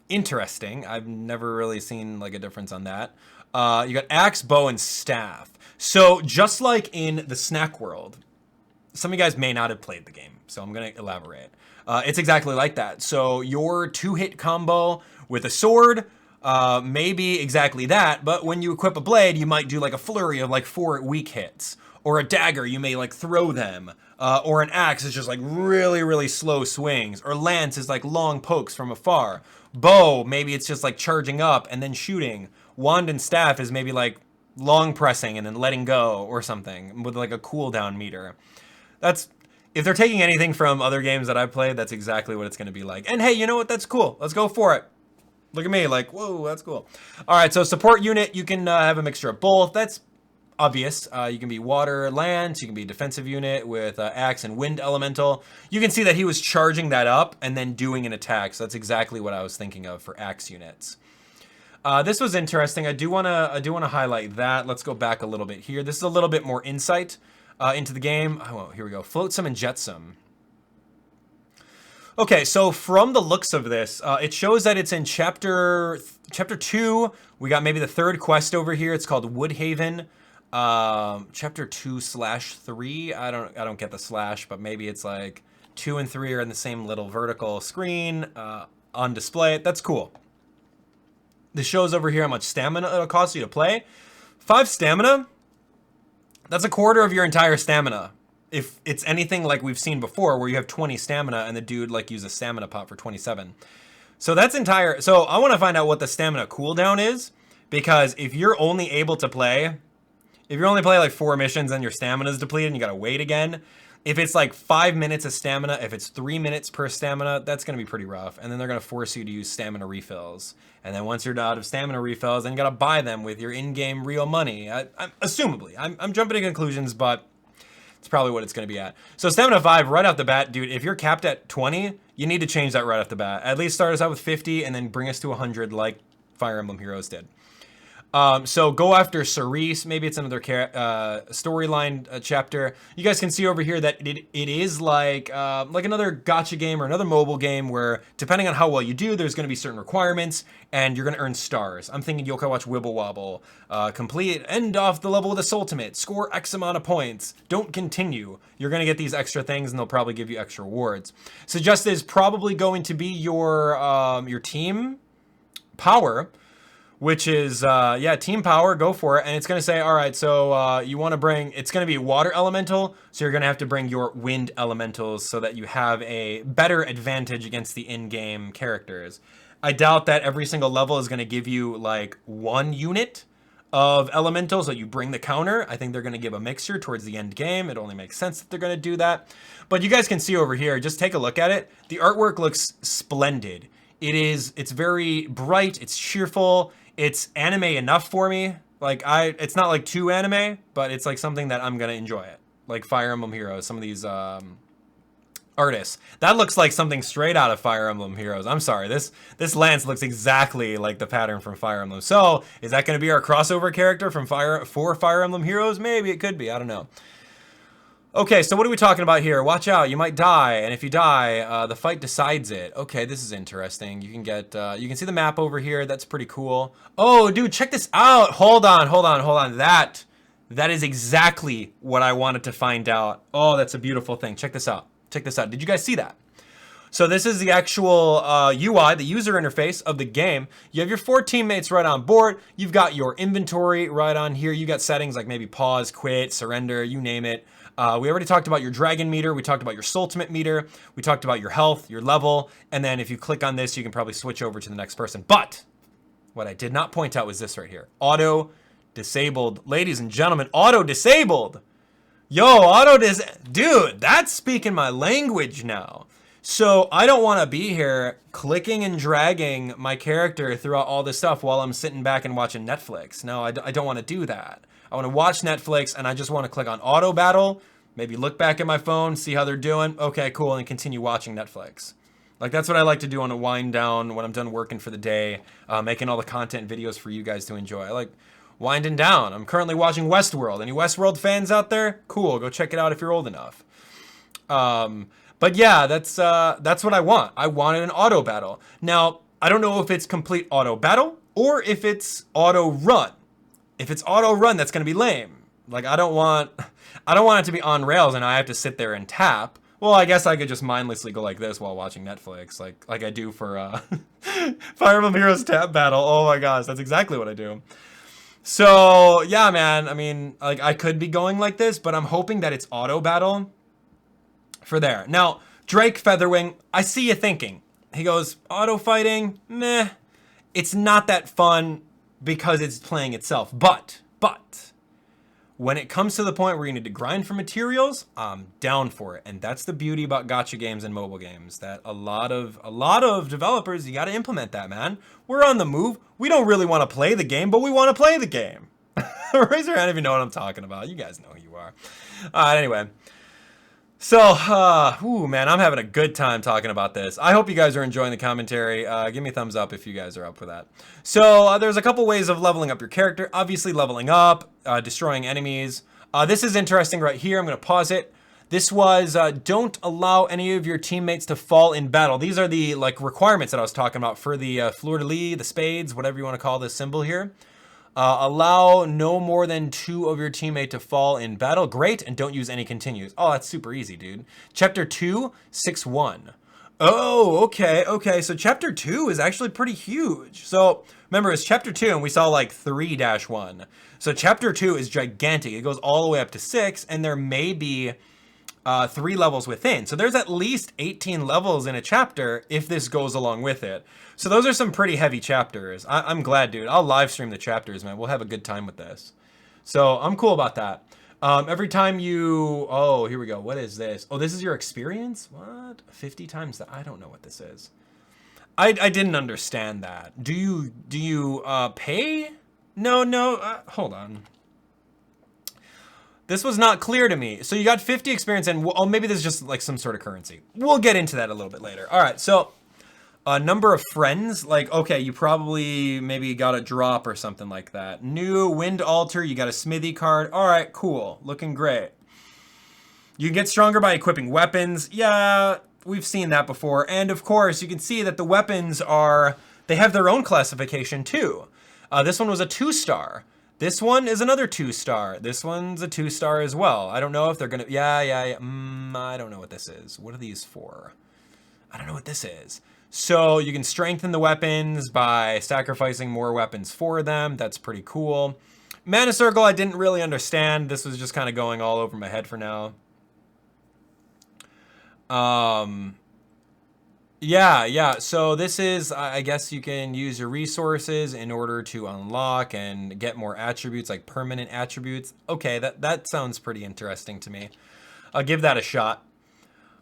Interesting. I've never really seen like a difference on that. You got axe, bow, and staff. So just like in the Snack World, some of you guys may not have played the game, so I'm gonna elaborate. It's exactly like that. So your 2-hit combo with a sword may be exactly that, but when you equip a blade, you might do like a flurry of like 4 weak hits. Or a dagger, you may like throw them. Or an axe is just like really, really slow swings. Or lance is like long pokes from afar. Bow, maybe it's just like charging up and then shooting. Wand and staff is maybe like long pressing and then letting go or something with like a cooldown meter. That's, if they're taking anything from other games that I've played, that's exactly what it's going to be like. And hey, you know what? That's cool. Let's go for it. Look at me like, whoa, that's cool. All right, so support unit, you can have a mixture of both. That's obvious. You can be water, land, you can be a defensive unit with axe and wind elemental. You can see that he was charging that up and then doing an attack. So that's exactly what I was thinking of for axe units. This was interesting. I do want to highlight that. Let's go back a little bit here. This is a little bit more insight into the game. Oh, here we go. Flotsam and Jetsam. Okay, so from the looks of this, it shows that it's in chapter 2. We got maybe the 3rd quest over here. It's called Woodhaven. Chapter 2/3. I don't get the slash, but maybe it's like 2 and 3 are in the same little vertical screen on display. That's cool. This shows over here how much stamina it'll cost you to play. 5 stamina. That's a quarter of your entire stamina. if it's anything like we've seen before, where you have 20 stamina and the dude like uses stamina pot for 27. So that's entire. So I want to find out what the stamina cooldown is, because if you're only able to play, if you're only playing like 4 missions and your stamina is depleted and you got to wait again, if it's like 5 minutes of stamina, if it's 3 minutes per stamina, that's going to be pretty rough. And then they're going to force you to use stamina refills. And then once you're out of stamina refills, then you got to buy them with your in-game real money. Assumably, I'm jumping to conclusions, but it's probably what it's going to be at. So stamina 5 right off the bat, dude, if you're capped at 20, you need to change that right off the bat. At least start us out with 50 and then bring us to 100 like Fire Emblem Heroes did. So go after Cerise. Maybe it's another storyline chapter. You guys can see over here that it is like another gacha game or another mobile game where, depending on how well you do, there's going to be certain requirements and you're going to earn stars. I'm thinking Yokai Watch Wibble Wobble. Complete, end off the level with a ultimate. Score X amount of points. Don't continue. You're going to get these extra things and they'll probably give you extra rewards. Suggested is probably going to be your team power, which is, yeah, team power, go for it. And it's going to say, all right, so you want to bring, it's going to be water elemental. So you're going to have to bring your wind elementals so that you have a better advantage against the in-game characters. I doubt that every single level is going to give you like 1 unit of elementals, so you bring the counter. I think they're going to give a mixture towards the end game. It only makes sense that they're going to do that. But you guys can see over here, just take a look at it. The artwork looks splendid. It's very bright, it's cheerful. It's anime enough for me. Like it's not like too anime, but it's like something that I'm gonna enjoy it. Like Fire Emblem Heroes, some of these artists. That looks like something straight out of Fire Emblem Heroes. I'm sorry, this lance looks exactly like the pattern from Fire Emblem. So is that gonna be our crossover character from Fire Emblem Heroes? Maybe it could be. I don't know. Okay, so what are we talking about here? Watch out, you might die, and if you die, the fight decides it. Okay, this is interesting. You can get, you can see the map over here. That's pretty cool. Oh, dude, check this out. Hold on. That is exactly what I wanted to find out. Oh, that's a beautiful thing. Check this out. Did you guys see that? So this is the actual UI, the user interface of the game. You have your 4 teammates right on board. You've got your inventory right on here. You got settings like maybe pause, quit, surrender, you name it. We already talked about your dragon meter. We talked about your soultimate meter. We talked about your health, your level. And then if you click on this, you can probably switch over to the next person. But what I did not point out was this right here. Auto disabled. Ladies and gentlemen, auto disabled. Yo, dude, that's speaking my language now. So I don't want to be here clicking and dragging my character throughout all this stuff while I'm sitting back and watching Netflix. No, I don't want to do that. I want to watch Netflix and I just want to click on auto battle, maybe look back at my phone, see how they're doing. Okay, cool. And continue watching Netflix. Like that's what I like to do on a wind down when I'm done working for the day, making all the content videos for you guys to enjoy. I like winding down. I'm currently watching Westworld. Any Westworld fans out there? Cool. Go check it out if you're old enough. But yeah, that's what I want. I wanted an auto battle. Now, I don't know if it's complete auto battle or if it's auto run. If it's auto run, that's gonna be lame. Like I don't want it to be on rails and I have to sit there and tap. Well, I guess I could just mindlessly go like this while watching Netflix, like I do for Fire Emblem Heroes Tap Battle. Oh my gosh, that's exactly what I do. So yeah, man. I mean, like I could be going like this, but I'm hoping that it's auto battle for there. Now, Drake Featherwing, I see you thinking. He goes, auto fighting, meh. It's not that fun because it's playing itself. But when it comes to the point where you need to grind for materials, I'm down for it. And that's the beauty about gacha games and mobile games, that a lot of developers, you got to implement that, man. We're on the move. We don't really want to play the game, but we want to play the game. Raise your hand if you know what I'm talking about. You guys know who you are. Anyway. So, man, I'm having a good time talking about this. I hope you guys are enjoying the commentary. Give me a thumbs up if you guys are up for that. So, there's a couple ways of leveling up your character. Obviously, leveling up, destroying enemies. This is interesting right here. I'm going to pause it. This was, don't allow any of your teammates to fall in battle. These are the, like, requirements that I was talking about for the fleur-de-lis, the spades, whatever you want to call this symbol here. Allow no more than 2 of your teammate to fall in battle. Great, and don't use any continues. Oh, that's super easy, dude. Chapter 2, 6-1. Oh, okay. So chapter 2 is actually pretty huge. So remember, it's chapter 2, and we saw like 3-1. So chapter 2 is gigantic. It goes all the way up to 6, and there may be 3 levels within. So there's at least 18 levels in a chapter if this goes along with it. So those are some pretty heavy chapters. I'm glad, dude. I'll live stream the chapters, man. We'll have a good time with this. So I'm cool about that. Every time you... Oh, here we go. What is this? Oh, this is your experience? What? 50 times that? I don't know what this is. I didn't understand that. Do you pay? No. Hold on. This was not clear to me. So you got 50 experience and, oh, maybe this is just like some sort of currency. We'll get into that a little bit later. All right, so number of friends, like, okay, you probably maybe got a drop or something like that. New wind altar, you got a smithy card. All right, cool, looking great. You can get stronger by equipping weapons. Yeah, we've seen that before. And of course, you can see that the weapons they have their own classification too. This one was a 2-star. This one is another 2-star. This one's a 2-star as well. I don't know if they're gonna, yeah. I don't know what this is. What are these for? I don't know what this is. So you can strengthen the weapons by sacrificing more weapons for them. That's pretty cool. Mana Circle, I didn't really understand. This was just kind of going all over my head for now. Yeah. So this is, I guess you can use your resources in order to unlock and get more attributes, like permanent attributes. Okay, that sounds pretty interesting to me. I'll give that a shot.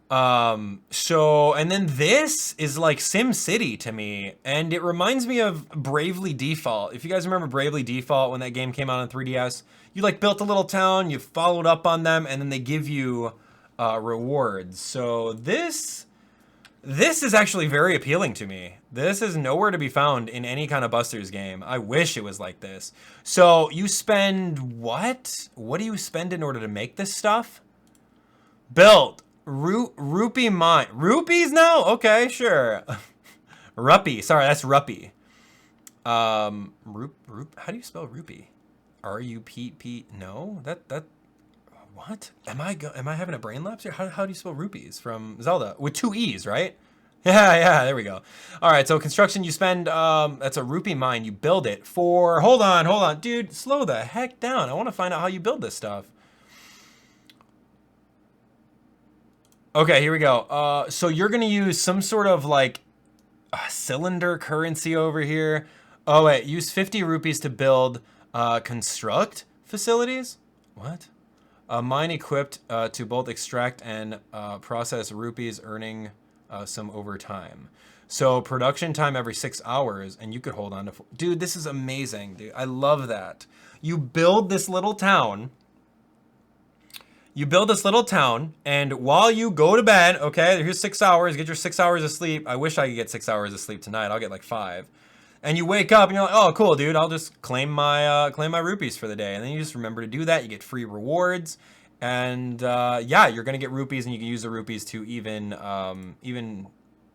And then this is like Sim City to me, and it reminds me of Bravely Default. If you guys remember Bravely Default when that game came out on 3DS, you like built a little town, you followed up on them, and then they give you rewards. So this is actually very appealing to me. This is nowhere to be found in any kind of Busters game. I wish it was like this. So you spend what? What do you spend in order to make this stuff? Build. Rupee mine. Rupees now? Okay, sure. Ruppy. Sorry, that's Ruppy. How do you spell rupee? R-U-P-P. No, that. What? Am I having a brain lapse here? How do you spell rupees from Zelda? With 2 E's, right? Yeah, there we go. All right, so construction, you spend, that's a rupee mine. You build it for, hold on. Dude, slow the heck down. I want to find out how you build this stuff. Okay, here we go. So you're going to use some sort of like cylinder currency over here. Oh, wait, use 50 rupees to build, construct facilities? What? Mine equipped to both extract and process rupees, earning some over time. So production time every 6 hours, and you could hold on to... Dude, this is amazing, dude. I love that. You build this little town. And while you go to bed, okay, here's 6 hours. Get your 6 hours of sleep. I wish I could get 6 hours of sleep tonight. I'll get like 5. And you wake up and you're like, oh, cool, dude. I'll just claim my rupees for the day. And then you just remember to do that. You get free rewards. And yeah, you're going to get rupees, and you can use the rupees to even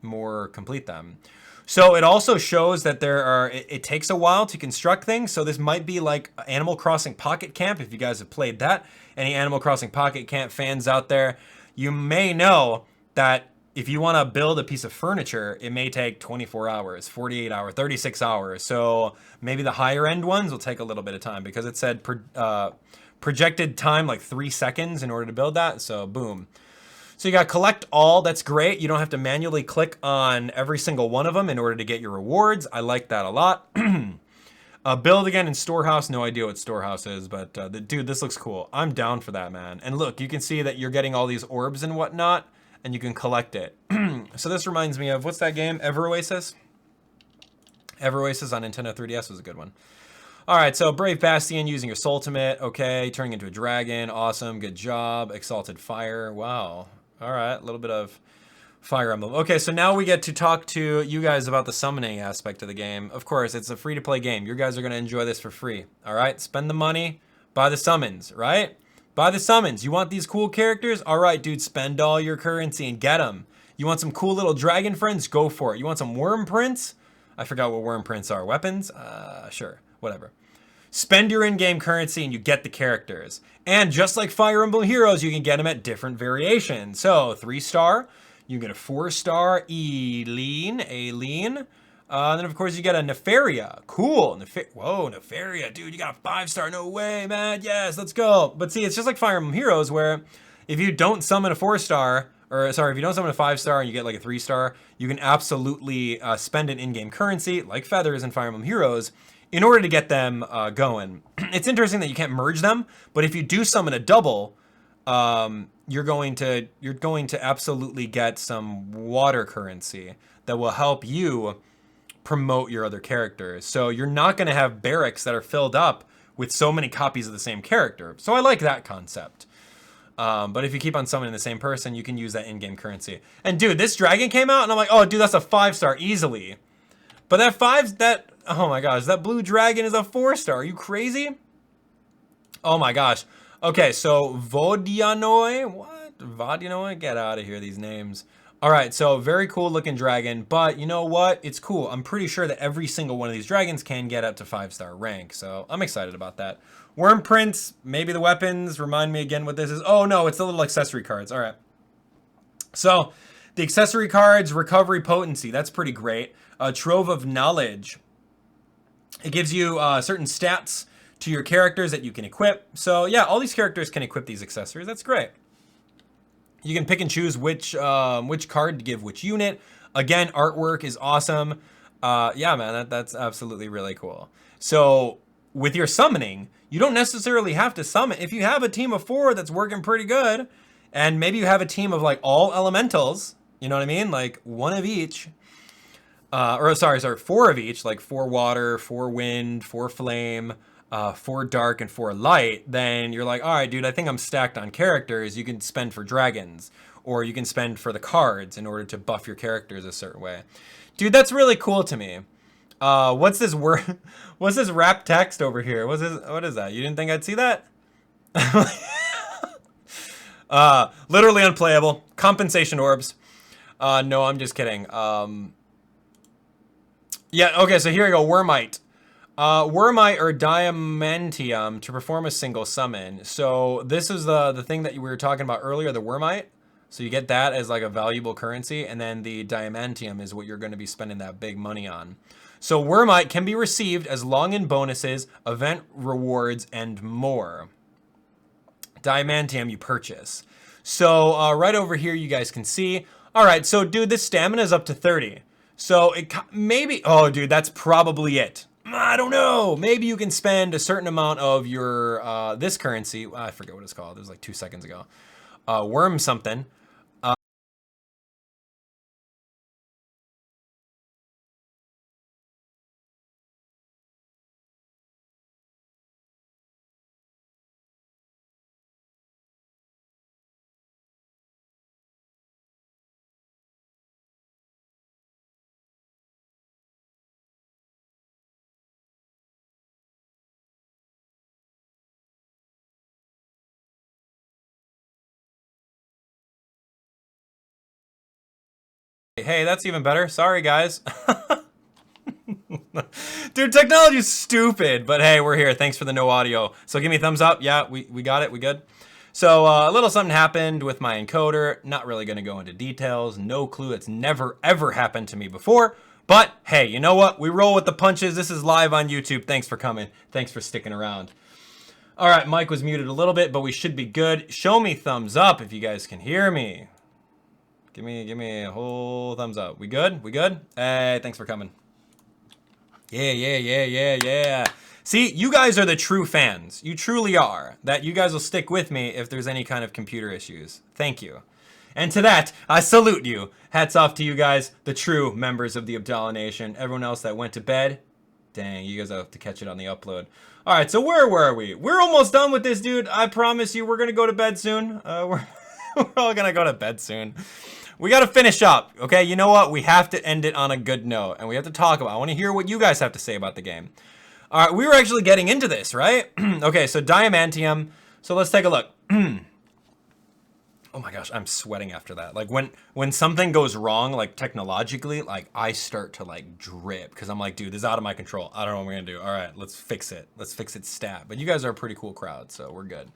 more complete them. So it also shows that it takes a while to construct things. So this might be like Animal Crossing Pocket Camp, if you guys have played that. Any Animal Crossing Pocket Camp fans out there, you may know that if you want to build a piece of furniture, it may take 24 hours, 48 hours, 36 hours. So maybe the higher end ones will take a little bit of time, because it said projected time like 3 seconds in order to build that. So boom. So you got collect all. That's great. You don't have to manually click on every single one of them in order to get your rewards. I like that a lot. Build again in storehouse. No idea what storehouse is, but dude, this looks cool. I'm down for that, man. And look, you can see that you're getting all these orbs and whatnot, and you can collect it. So this reminds me of, what's that game? Ever Oasis? Ever Oasis on Nintendo 3DS was a good one. All right, so Brave Bastion, using your Soultimate. Okay, turning into a dragon. Awesome, good job. Exalted Fire. Wow. All right, a little bit of Fire Emblem. Okay, so now we get to talk to you guys about the summoning aspect of the game. Of course, it's a free-to-play game. You guys are going to enjoy this for free. All right, spend the money, buy the summons, right? Buy the summons. You want these cool characters? All right, dude, spend all your currency and get them. You want some cool little dragon friends? Go for it. You want some worm prints? I forgot what worm prints are. Weapons? Sure, whatever. Spend your in-game currency and you get the characters. And just like Fire Emblem Heroes, you can get them at different variations. So 3-star, you get a 4-star Aileen. And then of course you get a Nefaria. Cool. Whoa, Nefaria, dude, you got a 5-star. No way, man. Yes, let's go. But see, it's just like Fire Emblem Heroes, where if you don't summon a 4-star, or sorry, if you don't summon a 5-star and you get like a 3-star, you can absolutely spend an in-game currency like feathers in Fire Emblem Heroes in order to get them going. It's interesting that you can't merge them, but if you do summon a double, you're going to absolutely get some water currency that will help you promote your other characters. So you're not going to have barracks that are filled up with so many copies of the same character. So I like that concept. But if you keep on summoning the same person, you can use that in-game currency. And dude, this dragon came out and I'm like, oh dude, that's a 5-star easily. But oh my gosh, that blue dragon is a 4-star. Are you crazy? Oh my gosh. Okay, so Vodianoi, what? Vodianoi? Get out of here, these names. All right, so very cool looking dragon, but you know what? It's cool. I'm pretty sure that every single one of these dragons can get up to 5-star rank, so I'm excited about that. Worm prints, maybe the weapons. Remind me again what this is. Oh no, it's the little accessory cards. All right. So the accessory cards, recovery potency, that's pretty great. Trove of knowledge. It gives you certain stats to your characters that you can equip. So yeah, all these characters can equip these accessories. That's great. You can pick and choose which card to give which unit. Again, artwork is awesome. Yeah, man, that's absolutely really cool. So with your summoning, you don't necessarily have to summon. If you have a team of 4 that's working pretty good, and maybe you have a team of like all elementals, you know what I mean? Like one of each. Or sorry, 4 of each, like 4 water, 4 wind, 4 flame, 4 dark, and 4 light, then you're like, all right, dude, I think I'm stacked on characters. You can spend for dragons, or you can spend for the cards in order to buff your characters a certain way. Dude, that's really cool to me. What's this word? What's this rap text over here? What is that? You didn't think I'd see that? Literally unplayable. Compensation orbs. No, I'm just kidding. Yeah, okay, so here we go, Wormite. Wormite or Diamantium to perform a single summon. So this is the thing that we were talking about earlier, the Wormite. So you get that as like a valuable currency, and then the Diamantium is what you're going to be spending that big money on. So Wormite can be received as long-in bonuses, event rewards, and more. Diamantium you purchase. So right over here you guys can see. All right, so dude, this stamina is up to 30. So it maybe, oh dude, that's probably it. I don't know. Maybe you can spend a certain amount of your, this currency. I forget what it's called. It was like 2 seconds ago. Worm something. Hey, that's even better. Sorry, guys. Dude, technology's stupid, but hey, we're here. Thanks for the no audio. So give me a thumbs up. Yeah, we got it. We good? So a little something happened with my encoder. Not really going to go into details. No clue. It's never, ever happened to me before. But hey, you know what? We roll with the punches. This is live on YouTube. Thanks for coming. Thanks for sticking around. All right, Mike was muted a little bit, but we should be good. Show me thumbs up if you guys can hear me. Give me a whole thumbs up. We good? We good? Hey, thanks for coming. Yeah. See, you guys are the true fans. You truly are. That you guys will stick with me if there's any kind of computer issues. Thank you. And to that, I salute you. Hats off to you guys, the true members of the Abdallah Nation. Everyone else that went to bed, dang, you guys have to catch it on the upload. All right, so where were we? We're almost done with this, dude. I promise you, we're going to go to bed soon. We're all going to go to bed soon. We got to finish up, okay? You know what? We have to end it on a good note, and we have to talk about it. I want to hear what you guys have to say about the game. All right, we were actually getting into this, right? Okay, so Diamantium. So let's take a look. Oh my gosh, I'm sweating after that. Like when something goes wrong, like technologically, like I start to like drip because I'm like, dude, this is out of my control. I don't know what we're gonna do. All right, let's fix it. Let's fix it stat. But you guys are a pretty cool crowd, so we're good.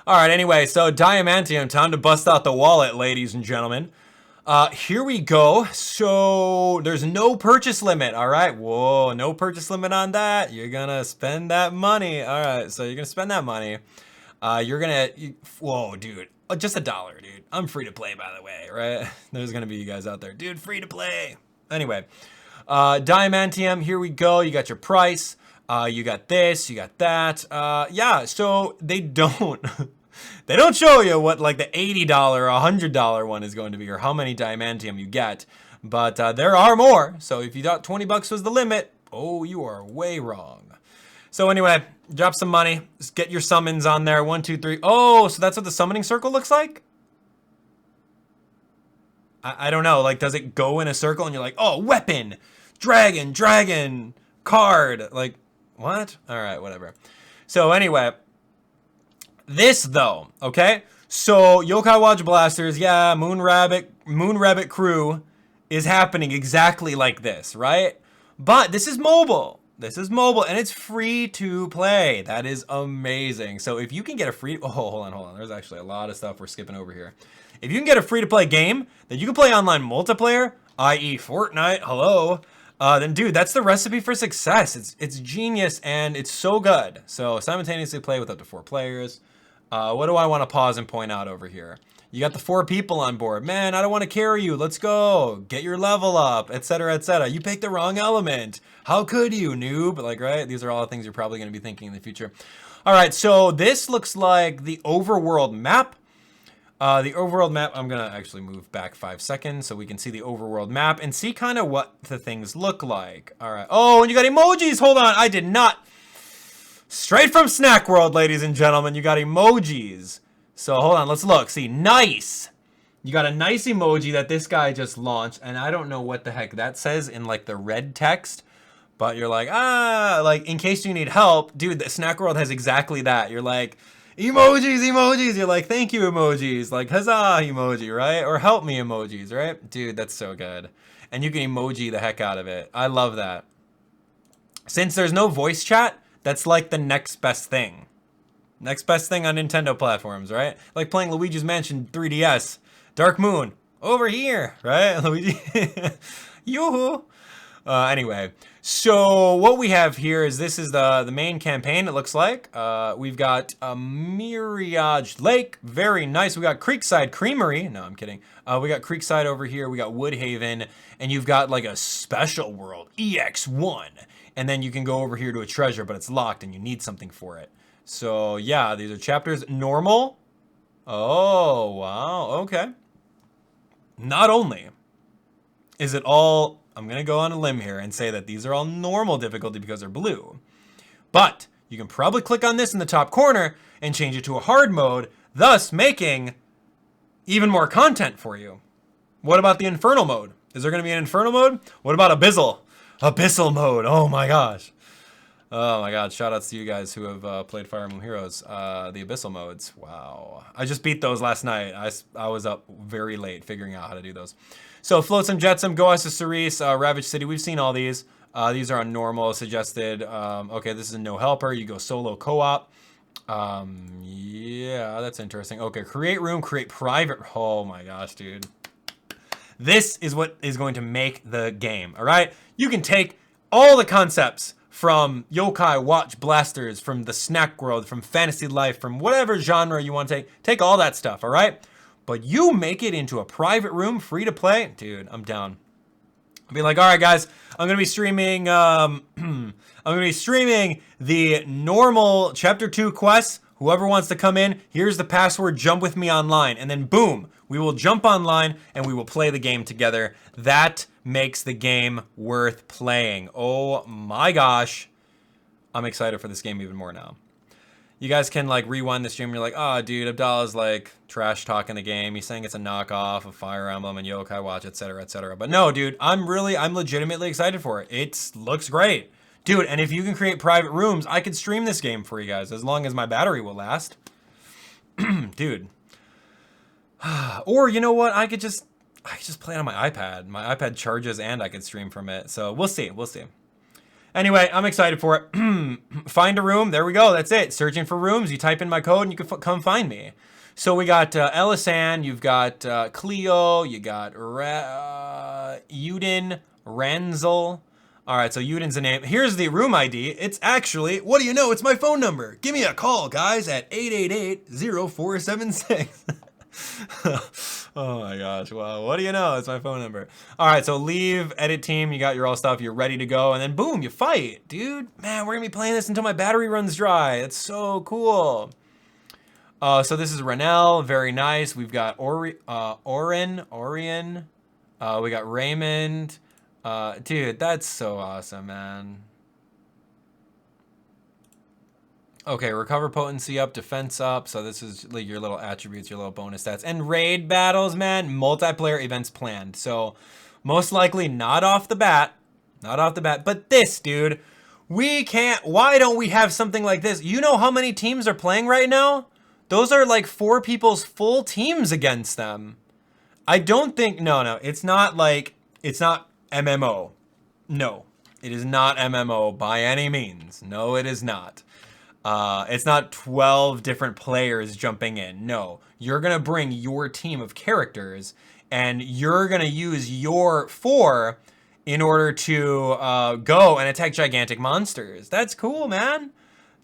All right, anyway, so Diamantium, time to bust out the wallet, ladies and gentlemen. Here we go. So there's no purchase limit. All right. Whoa, no purchase limit on that. You're gonna spend that money. All right. So you're gonna spend that money. Whoa, dude. just $1, dude. I'm free to play, by the way, right? There's gonna be you guys out there, dude, free to play. Anyway, Diamantium, here we go. You got your price. You got this, you got that. Yeah, so they don't they don't show you what like the $80 or $100 one is going to be or how many Diamantium you get. But there are more. So if you thought 20 bucks was the limit, oh, you are way wrong. So anyway, drop some money. Just get your summons on there. 1, 2, 3. Oh, so that's what the summoning circle looks like? I don't know. Like, does it go in a circle and you're like, oh, weapon, dragon, card. Like, what? All right, whatever. So anyway, this though, okay? So Yokai Watch Blasters, yeah, Moon Rabbit Crew is happening exactly like this, right? But this is mobile. This is mobile and it's free to play. That is amazing. So if you can get a free, oh, hold on. There's actually a lot of stuff we're skipping over here. If you can get a free to play game that you can play online multiplayer, i.e. Fortnite, hello, then dude, that's the recipe for success. It's genius and it's so good. So simultaneously play with up to 4 players. What do I want to pause and point out over here? You got the 4 people on board. Man, I don't want to carry you. Let's go. Get your level up, etc., etc. You picked the wrong element. How could you, noob? Like, right? These are all the things you're probably going to be thinking in the future. All right, so this looks like the overworld map. The overworld map, I'm going to actually move back 5 seconds so we can see the overworld map and see kind of what the things look like. All right. Oh, and you got emojis. Hold on. I did not. Straight from Snack World, ladies and gentlemen, you got emojis. So hold on, let's look. See, nice. You got a nice emoji that this guy just launched, and I don't know what the heck that says in like the red text, but you're like, like in case you need help, dude, the Snack World has exactly that. You're like, emojis. You're like, thank you emojis, like huzzah emoji, right? Or help me emojis, right? Dude, that's so good. And you can emoji the heck out of it. I love that. Since there's no voice chat, that's like the next best thing. Next best thing on Nintendo platforms, right? Like playing Luigi's Mansion 3DS. Dark Moon, over here, right? Luigi, yoo-hoo. Anyway, so what we have here is this is the main campaign, it looks like. We've got a Mirage Lake, very nice. We got Creekside Creamery. No, I'm kidding. We got Creekside over here. We got Woodhaven, and you've got like a special world, EX1. And then you can go over here to a treasure, but it's locked and you need something for it. So yeah, these are chapters. Normal. Oh, wow. Okay. Not only is it all, I'm going to go on a limb here and say that these are all normal difficulty because they're blue, but you can probably click on this in the top corner and change it to a hard mode, thus making even more content for you. What about the Infernal mode? Is there going to be an Infernal mode? What about Abyssal? Abyssal mode. Oh my gosh. Oh my god, shoutouts to you guys who have played Fire Emblem Heroes, the Abyssal modes. Wow. I just beat those last night. I was up very late figuring out how to do those. So Flotsam, Jetsam, Go Cerise, Ravage City, we've seen all these. These are on normal, suggested. Okay, this is a no helper. You go solo co-op. Yeah, that's interesting. Okay, create room, create private. Oh my gosh, dude. This is what is going to make the game, all right? You can take all the concepts from Yokai Watch Blasters, from the Snack World, from Fantasy Life, from whatever genre you want to take all that stuff, all right? But you make it into a private room, free to play, dude, I'm down. I'll be like, all right, guys, I'm gonna be streaming, I'm gonna be streaming the normal Chapter 2 quests. Whoever wants to come in, here's the password, jump with me online, and then boom, we will jump online and we will play the game together. That makes the game worth playing. Oh my gosh. I'm excited for this game even more now. You guys can like rewind the stream and you're like, oh dude, Abdallah's like trash talking the game. He's saying it's a knockoff of Fire Emblem and Yokai Watch, etc., etc. But no, dude, I'm legitimately excited for it. It looks great. Dude, and if you can create private rooms, I could stream this game for you guys as long as my battery will last. Dude. Or you know what? I could just play it on my iPad. My iPad charges and I could stream from it. So we'll see. We'll see. Anyway, I'm excited for it. Find a room. There we go. That's it. Searching for rooms. You type in my code and you can come find me. So we got Elisan. You've got Cleo. You got Yuden, Ranzel. All right, so Yuden's the name. Here's the room ID. It's actually, what do you know? It's my phone number. Give me a call, guys, at 888-0476. Oh my gosh, well, what do you know? It's my phone number. All right, so leave, edit team, you got your all stuff, you're ready to go, and then boom, you fight. Dude, man, we're gonna be playing this until my battery runs dry. It's so cool. So this is Renell, very nice. We've got Orion. We got Raymond. Dude, that's so awesome, man. Okay, recover potency up, defense up. So this is like your little attributes, your little bonus stats. And raid battles, man, multiplayer events planned. So most likely not off the bat. Not off the bat. But this, dude, we can't. Why don't we have something like this? You know how many teams are playing right now? Those are like 4 people's full teams against them. I don't think, no, it's not like, it's not MMO. No, it is not MMO by any means. No, it is not. It's not 12 different players jumping in. No, you're going to bring your team of characters and you're going to use your 4 in order to go and attack gigantic monsters. That's cool, man.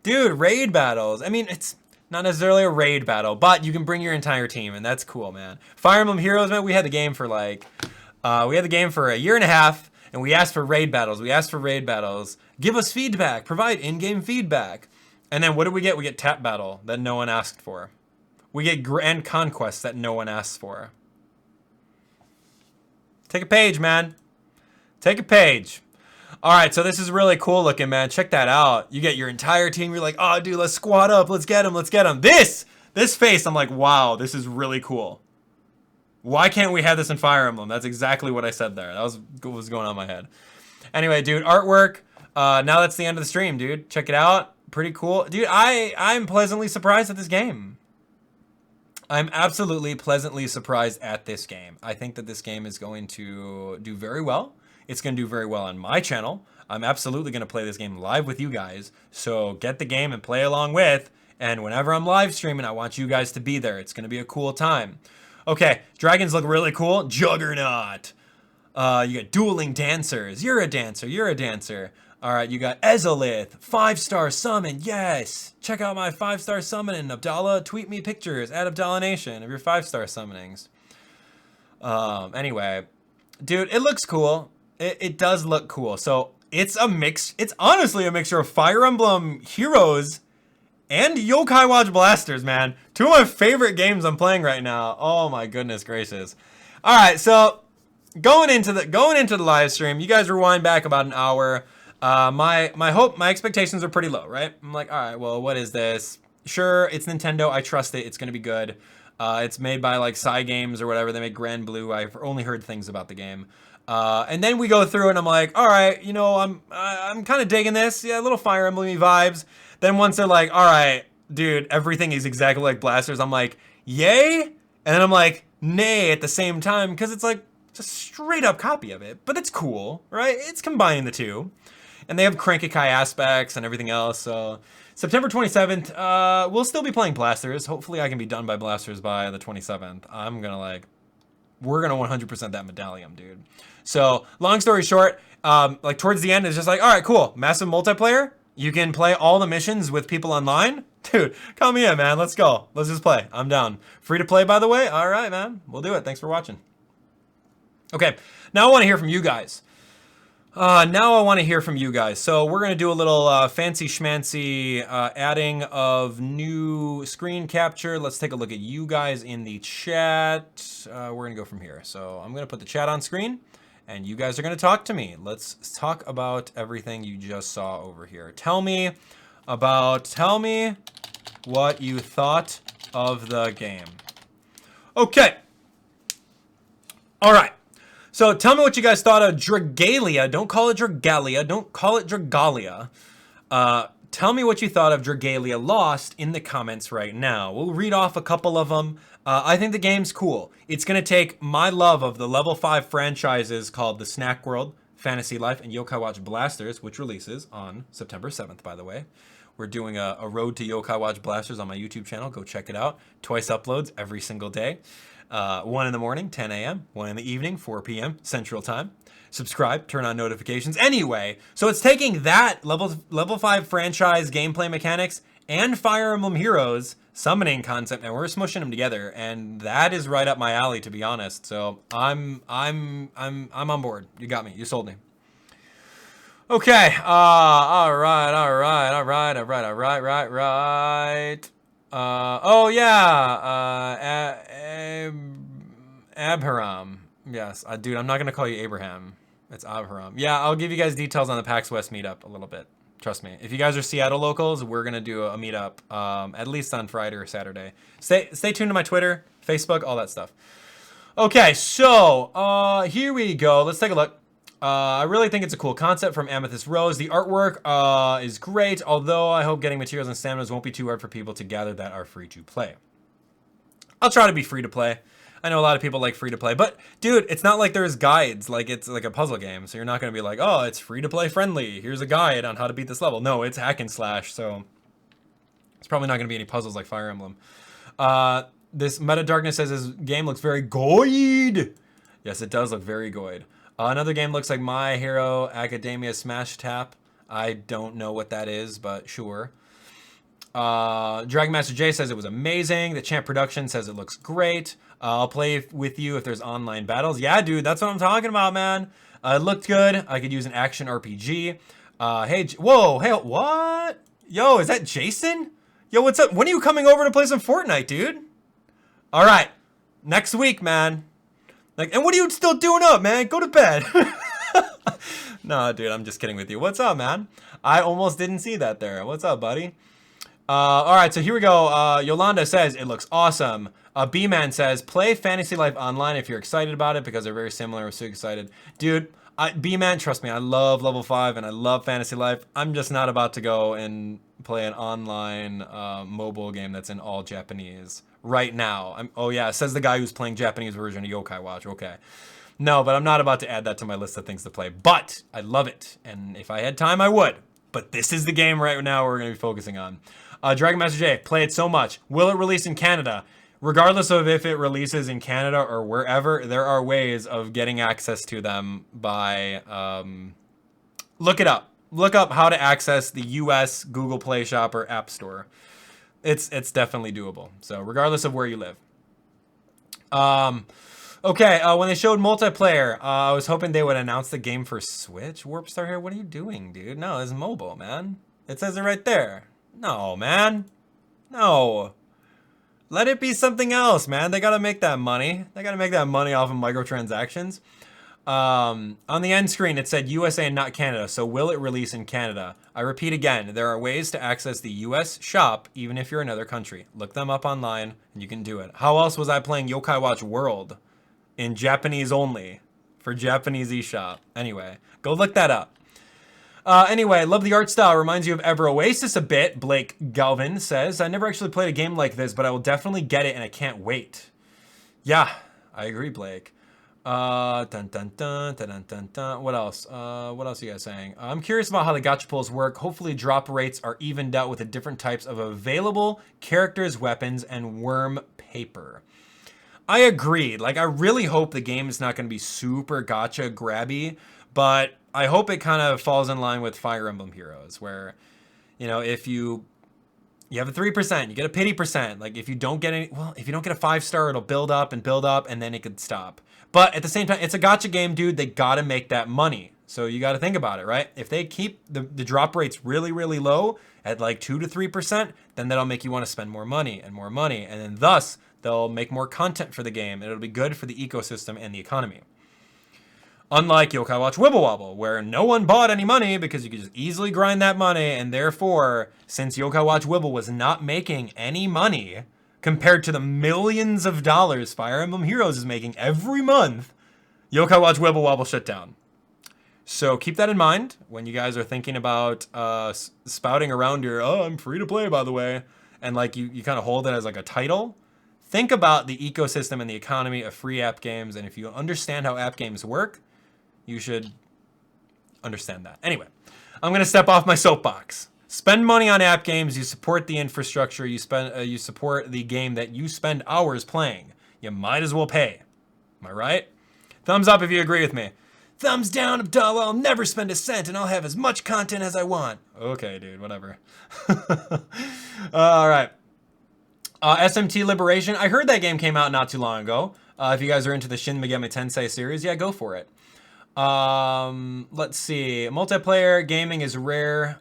Dude, raid battles. I mean, it's not necessarily a raid battle, but you can bring your entire team and that's cool, man. Fire Emblem Heroes, man, we had the game for like, we had the game for a year and a half and we asked for raid battles. Give us feedback, provide in-game feedback. And then what do we get? We get tap battle that no one asked for. We get grand conquest that no one asked for. Take a page, man. Take a page. All right, so this is really cool looking, man. Check that out. You get your entire team. You're like, oh, dude, let's squad up. Let's get him. Let's get him. This face, I'm like, wow, this is really cool. Why can't we have this in Fire Emblem? That's exactly what I said there. That was what was going on in my head. Anyway, dude, artwork. Now that's the end of the stream, dude. Check it out. Pretty cool. Dude, I'm pleasantly surprised at this game. I'm absolutely pleasantly surprised at this game. I think that this game is going to do very well. It's going to do very well on my channel. I'm absolutely going to play this game live with you guys. So get the game and play along with. And whenever I'm live streaming, I want you guys to be there. It's going to be a cool time. Okay, dragons look really cool. Juggernaut. You got dueling dancers. You're a dancer. You're a dancer. All right, you got Ezolith, 5-star summon, yes! Check out my 5-star summoning, Abdallah. Tweet me pictures at Abdallah Nation of your 5-star summonings. Anyway, dude, it looks cool. It does look cool. So it's a mix. It's honestly a mixture of Fire Emblem Heroes and Yokai Watch Blasters, man. 2 of my favorite games I'm playing right now. Oh my goodness gracious. All right, so going into the live stream, you guys rewind back about an hour. My expectations are pretty low, right? I'm like, all right, well, what is this? Sure, it's Nintendo. I trust it. It's going to be good. It's made by like Psy Games or whatever. They make Grand Blue. I've only heard things about the game. And then we go through and I'm like, all right, you know, I'm kind of digging this. Yeah, a little Fire Emblem vibes. Then once they're like, all right, dude, everything is exactly like Blasters. I'm like, yay? And then I'm like, nay at the same time because it's like just straight up copy of it. But it's cool, right? It's combining the two. And they have Cranky-Kai aspects and everything else. So September 27th, we'll still be playing Blasters. Hopefully I can be done by Blasters by the 27th. I'm going to like, we're going to 100% that medallion, dude. So long story short, like towards the end, it's just like, all right, cool. Massive multiplayer. You can play all the missions with people online. Dude, call me in, man. Let's go. Let's just play. I'm down. Free to play, by the way. All right, man. We'll do it. Thanks for watching. Okay, now I want to hear from you guys. So we're going to do a little fancy schmancy adding of new screen capture. Let's take a look at you guys in the chat. We're going to go from here. So I'm going to put the chat on screen and you guys are going to talk to me. Let's talk about everything you just saw over here. Tell me what you thought of the game. Okay. All right. So tell me what you guys thought of Dragalia. Don't call it Dragalia. Don't call it Dragalia. Tell me what you thought of Dragalia Lost in the comments right now. We'll read off a couple of them. I think the game's cool. It's going to take my love of the level 5 franchises called The Snack World, Fantasy Life, and Yokai Watch Blasters, which releases on September 7th, by the way. We're doing a road to Yokai Watch Blasters on my YouTube channel. Go check it out. Twice uploads every single day. 1 in the morning, 10 a.m., 1 in the evening, 4 p.m. Central Time. Subscribe, turn on notifications. Anyway, so it's taking that level 5 franchise gameplay mechanics and Fire Emblem Heroes summoning concept, and we're smushing them together, and that is right up my alley, to be honest. So I'm on board. You got me. You sold me. Okay. All right. Oh yeah. Abharam. Yes, dude. I'm not gonna call you Abraham. It's Abharam. Yeah, I'll give you guys details on the PAX West meetup a little bit. Trust me. If you guys are Seattle locals, we're gonna do a meetup at least on Friday or Saturday. Stay tuned to my Twitter, Facebook, all that stuff. Okay, so here we go. Let's take a look. I really think it's a cool concept from Amethyst Rose. The artwork is great, although I hope getting materials and staminas won't be too hard for people to gather that are free to play. I'll try to be free to play. I know a lot of people like free to play, but dude, it's not like there's guides, like it's like a puzzle game. So you're not going to be like, oh, it's free to play friendly. Here's a guide on how to beat this level. No, it's hack and slash. So it's probably not going to be any puzzles like Fire Emblem. This Meta Darkness says his game looks very goid. Yes, it does look very goid. Another game looks like My Hero Academia Smash Tap. I don't know what that is, but sure. Dragon Master J says it was amazing. The Champ Production says it looks great. I'll play with you if there's online battles. Yeah, dude, that's what I'm talking about, man. It looked good. I could use an action RPG. Hey, whoa, hey, what? Yo, is that Jason? Yo, what's up? When are you coming over to play some Fortnite, dude? All right, next week, man. Like, and what are you still doing up, man? Go to bed. No, dude, I'm just kidding with you. What's up, man? I almost didn't see that there. What's up, buddy? All right, so here we go. Yolanda says it looks awesome. B-Man says play Fantasy Life Online if you're excited about it because they're very similar. I'm so excited, dude. B-Man, trust me, I love Level 5 and I love Fantasy Life. I'm just not about to go and play an online mobile game that's in all Japanese right now. Oh yeah, says the guy who's playing Japanese version of Yokai Watch. Okay. No, but I'm not about to add that to my list of things to play. But I love it, and if I had time, I would. But this is the game right now we're going to be focusing on. Dragon Master J, play it so much. Will it release in Canada? Regardless of if it releases in Canada or wherever, there are ways of getting access to them by, look it up. Look up how to access the US Google Play Shop or App Store. It's definitely doable. So regardless of where you live. Okay, when they showed multiplayer, I was hoping they would announce the game for Switch. Warpstar here, what are you doing, dude? No, it's mobile, man. It says it right there. No, man. No. Let it be something else, man. They gotta make that money. They gotta make that money off of microtransactions. On the end screen, it said USA and not Canada. So will it release in Canada? I repeat again, there are ways to access the US shop, even if you're another country. Look them up online, and you can do it. How else was I playing Yokai Watch World in Japanese only for Japanese eShop? Anyway, go look that up. Anyway, love the art style. Reminds you of Ever Oasis a bit, Blake Galvin says. I never actually played a game like this, but I will definitely get it, and I can't wait. Yeah, I agree, Blake. Dun, dun, dun, dun, dun, dun, dun. What else? What else are you guys saying? I'm curious about how the gacha pulls work. Hopefully drop rates are evened out with the different types of available characters, weapons, and worm paper. I agree. Like, I really hope the game is not going to be super gacha grabby, but I hope it kind of falls in line with Fire Emblem Heroes, where, you know, if you have a 3%, you get a pity percent. Like, if you don't get any, well, if you don't get a 5-star, it'll build up, and then it could stop. But at the same time, it's a gacha game, dude. They got to make that money. So you got to think about it, right? If they keep the drop rates really, really low at like 2 to 3%, then that'll make you want to spend more money. And then thus they'll make more content for the game, and it'll be good for the ecosystem and the economy. Unlike Yokai Watch Wibble Wobble, where no one bought any money because you could just easily grind that money, and therefore, since Yokai Watch Wibble was not making any money compared to the millions of dollars Fire Emblem Heroes is making every month, Yokai Watch Wibble Wobble shut down. So keep that in mind when you guys are thinking about spouting around your, oh, I'm free to play, by the way, and like you kind of hold it as like a title. Think about the ecosystem and the economy of free app games, and if you understand how app games work, you should understand that. Anyway, I'm going to step off my soapbox. Spend money on app games. You support the infrastructure. You support the game that you spend hours playing. You might as well pay. Am I right? Thumbs up if you agree with me. Thumbs down, Abdallah. I'll never spend a cent, and I'll have as much content as I want. Okay, dude, whatever. All right. SMT Liberation. I heard that game came out not too long ago. If you guys are into the Shin Megami Tensei series, yeah, go for it. Let's see. Multiplayer gaming is rare,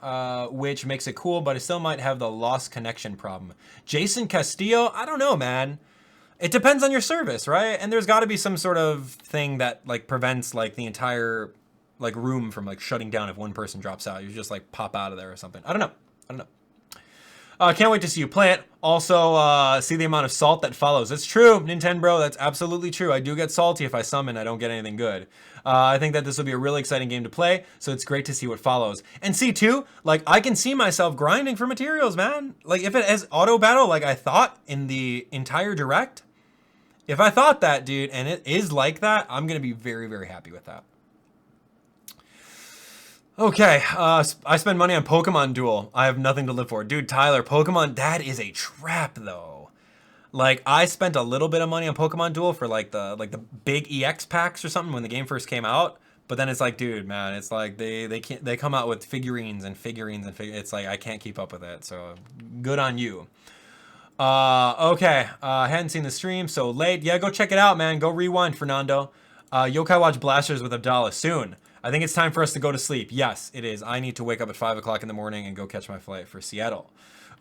which makes it cool, but it still might have the lost connection problem. Jason Castillo, I don't know, man. It depends on your service, right? And there's got to be some sort of thing that like prevents like the entire like room from like shutting down if one person drops out. You just like pop out of there or something. I don't know. I don't know. Can't wait to see you play it. Also, see the amount of salt that follows. It's true, Nintendo. That's absolutely true. I do get salty if I summon. I don't get anything good. I think that this will be a really exciting game to play, so it's great to see what follows. And see, too, like, I can see myself grinding for materials, man. Like, if it has auto battle like I thought in the entire Direct, if I thought that, dude, and it is like that, I'm going to be very, very happy with that. Okay, I spend money on Pokemon Duel. I have nothing to live for. Dude, Tyler, Pokemon, that is a trap, though. Like, I spent a little bit of money on Pokemon Duel for, like, the big EX packs or something when the game first came out. But then it's like, dude, man, it's like they come out with figurines and figurines and it's like, I can't keep up with it. So, good on you. Okay, hadn't seen the stream, so late. Yeah, go check it out, man. Go rewind, Fernando. Yokai Watch Blasters with Abdallah soon. I think it's time for us to go to sleep. Yes, it is. I need to wake up at 5 o'clock in the morning and go catch my flight for Seattle.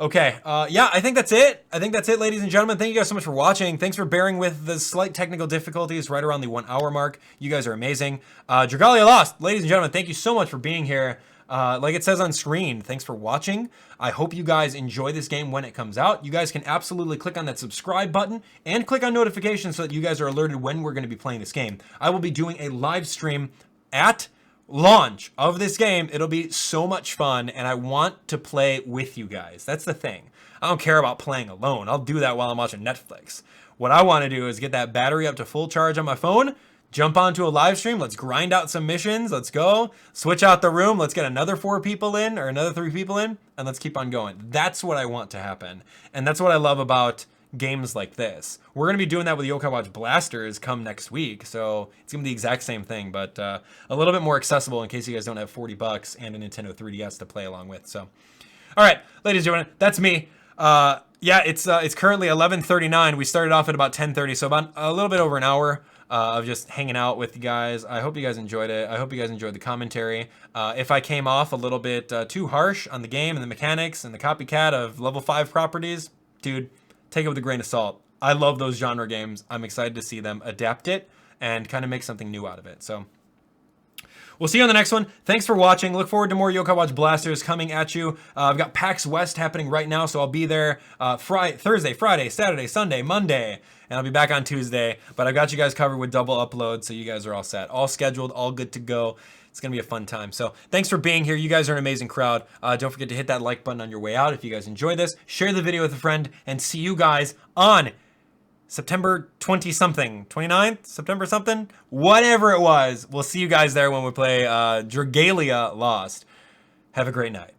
Okay, yeah, I think that's it. I think that's it, ladies and gentlemen. Thank you guys so much for watching. Thanks for bearing with the slight technical difficulties right around the 1 hour mark. You guys are amazing. Dragalia Lost, ladies and gentlemen, thank you so much for being here. Like it says on screen, thanks for watching. I hope you guys enjoy this game when it comes out. You guys can absolutely click on that subscribe button and click on notifications so that you guys are alerted when we're going to be playing this game. I will be doing a live stream at launch of this game. It'll be so much fun, and I want to play with you guys. That's the thing. I don't care about playing alone. I'll do that while I'm watching Netflix. What I want to do is get that battery up to full charge on my phone, jump onto a live stream, let's grind out some missions, let's go, switch out the room, let's get another 4 people in, or another 3 people in, and let's keep on going. That's what I want to happen, and that's what I love about games like this. We're going to be doing that with Yokai Watch Blasters come next week, so it's going to be the exact same thing, but a little bit more accessible in case you guys don't have $40 and a Nintendo 3DS to play along with. So, all right, ladies and gentlemen, that's me. Yeah, it's currently 11:39. We started off at about 10:30, so about a little bit over an hour of just hanging out with you guys. I hope you guys enjoyed it. I hope you guys enjoyed the commentary. If I came off a little bit too harsh on the game and the mechanics and the copycat of level 5 properties, dude, take it with a grain of salt. I love those genre games. I'm excited to see them adapt it and kind of make something new out of it. So we'll see you on the next one. Thanks for watching. Look forward to more Yokai Watch Blasters coming at you. I've got PAX West happening right now, so I'll be there Thursday, Friday, Saturday, Sunday, Monday, and I'll be back on Tuesday. But I've got you guys covered with double uploads, so you guys are all set. All scheduled, all good to go. It's going to be a fun time. So thanks for being here. You guys are an amazing crowd. Don't forget to hit that like button on your way out if you guys enjoy this. Share the video with a friend, and see you guys on September 20-something, 29th, September something, whatever it was. We'll see you guys there when we play Dragalia Lost. Have a great night.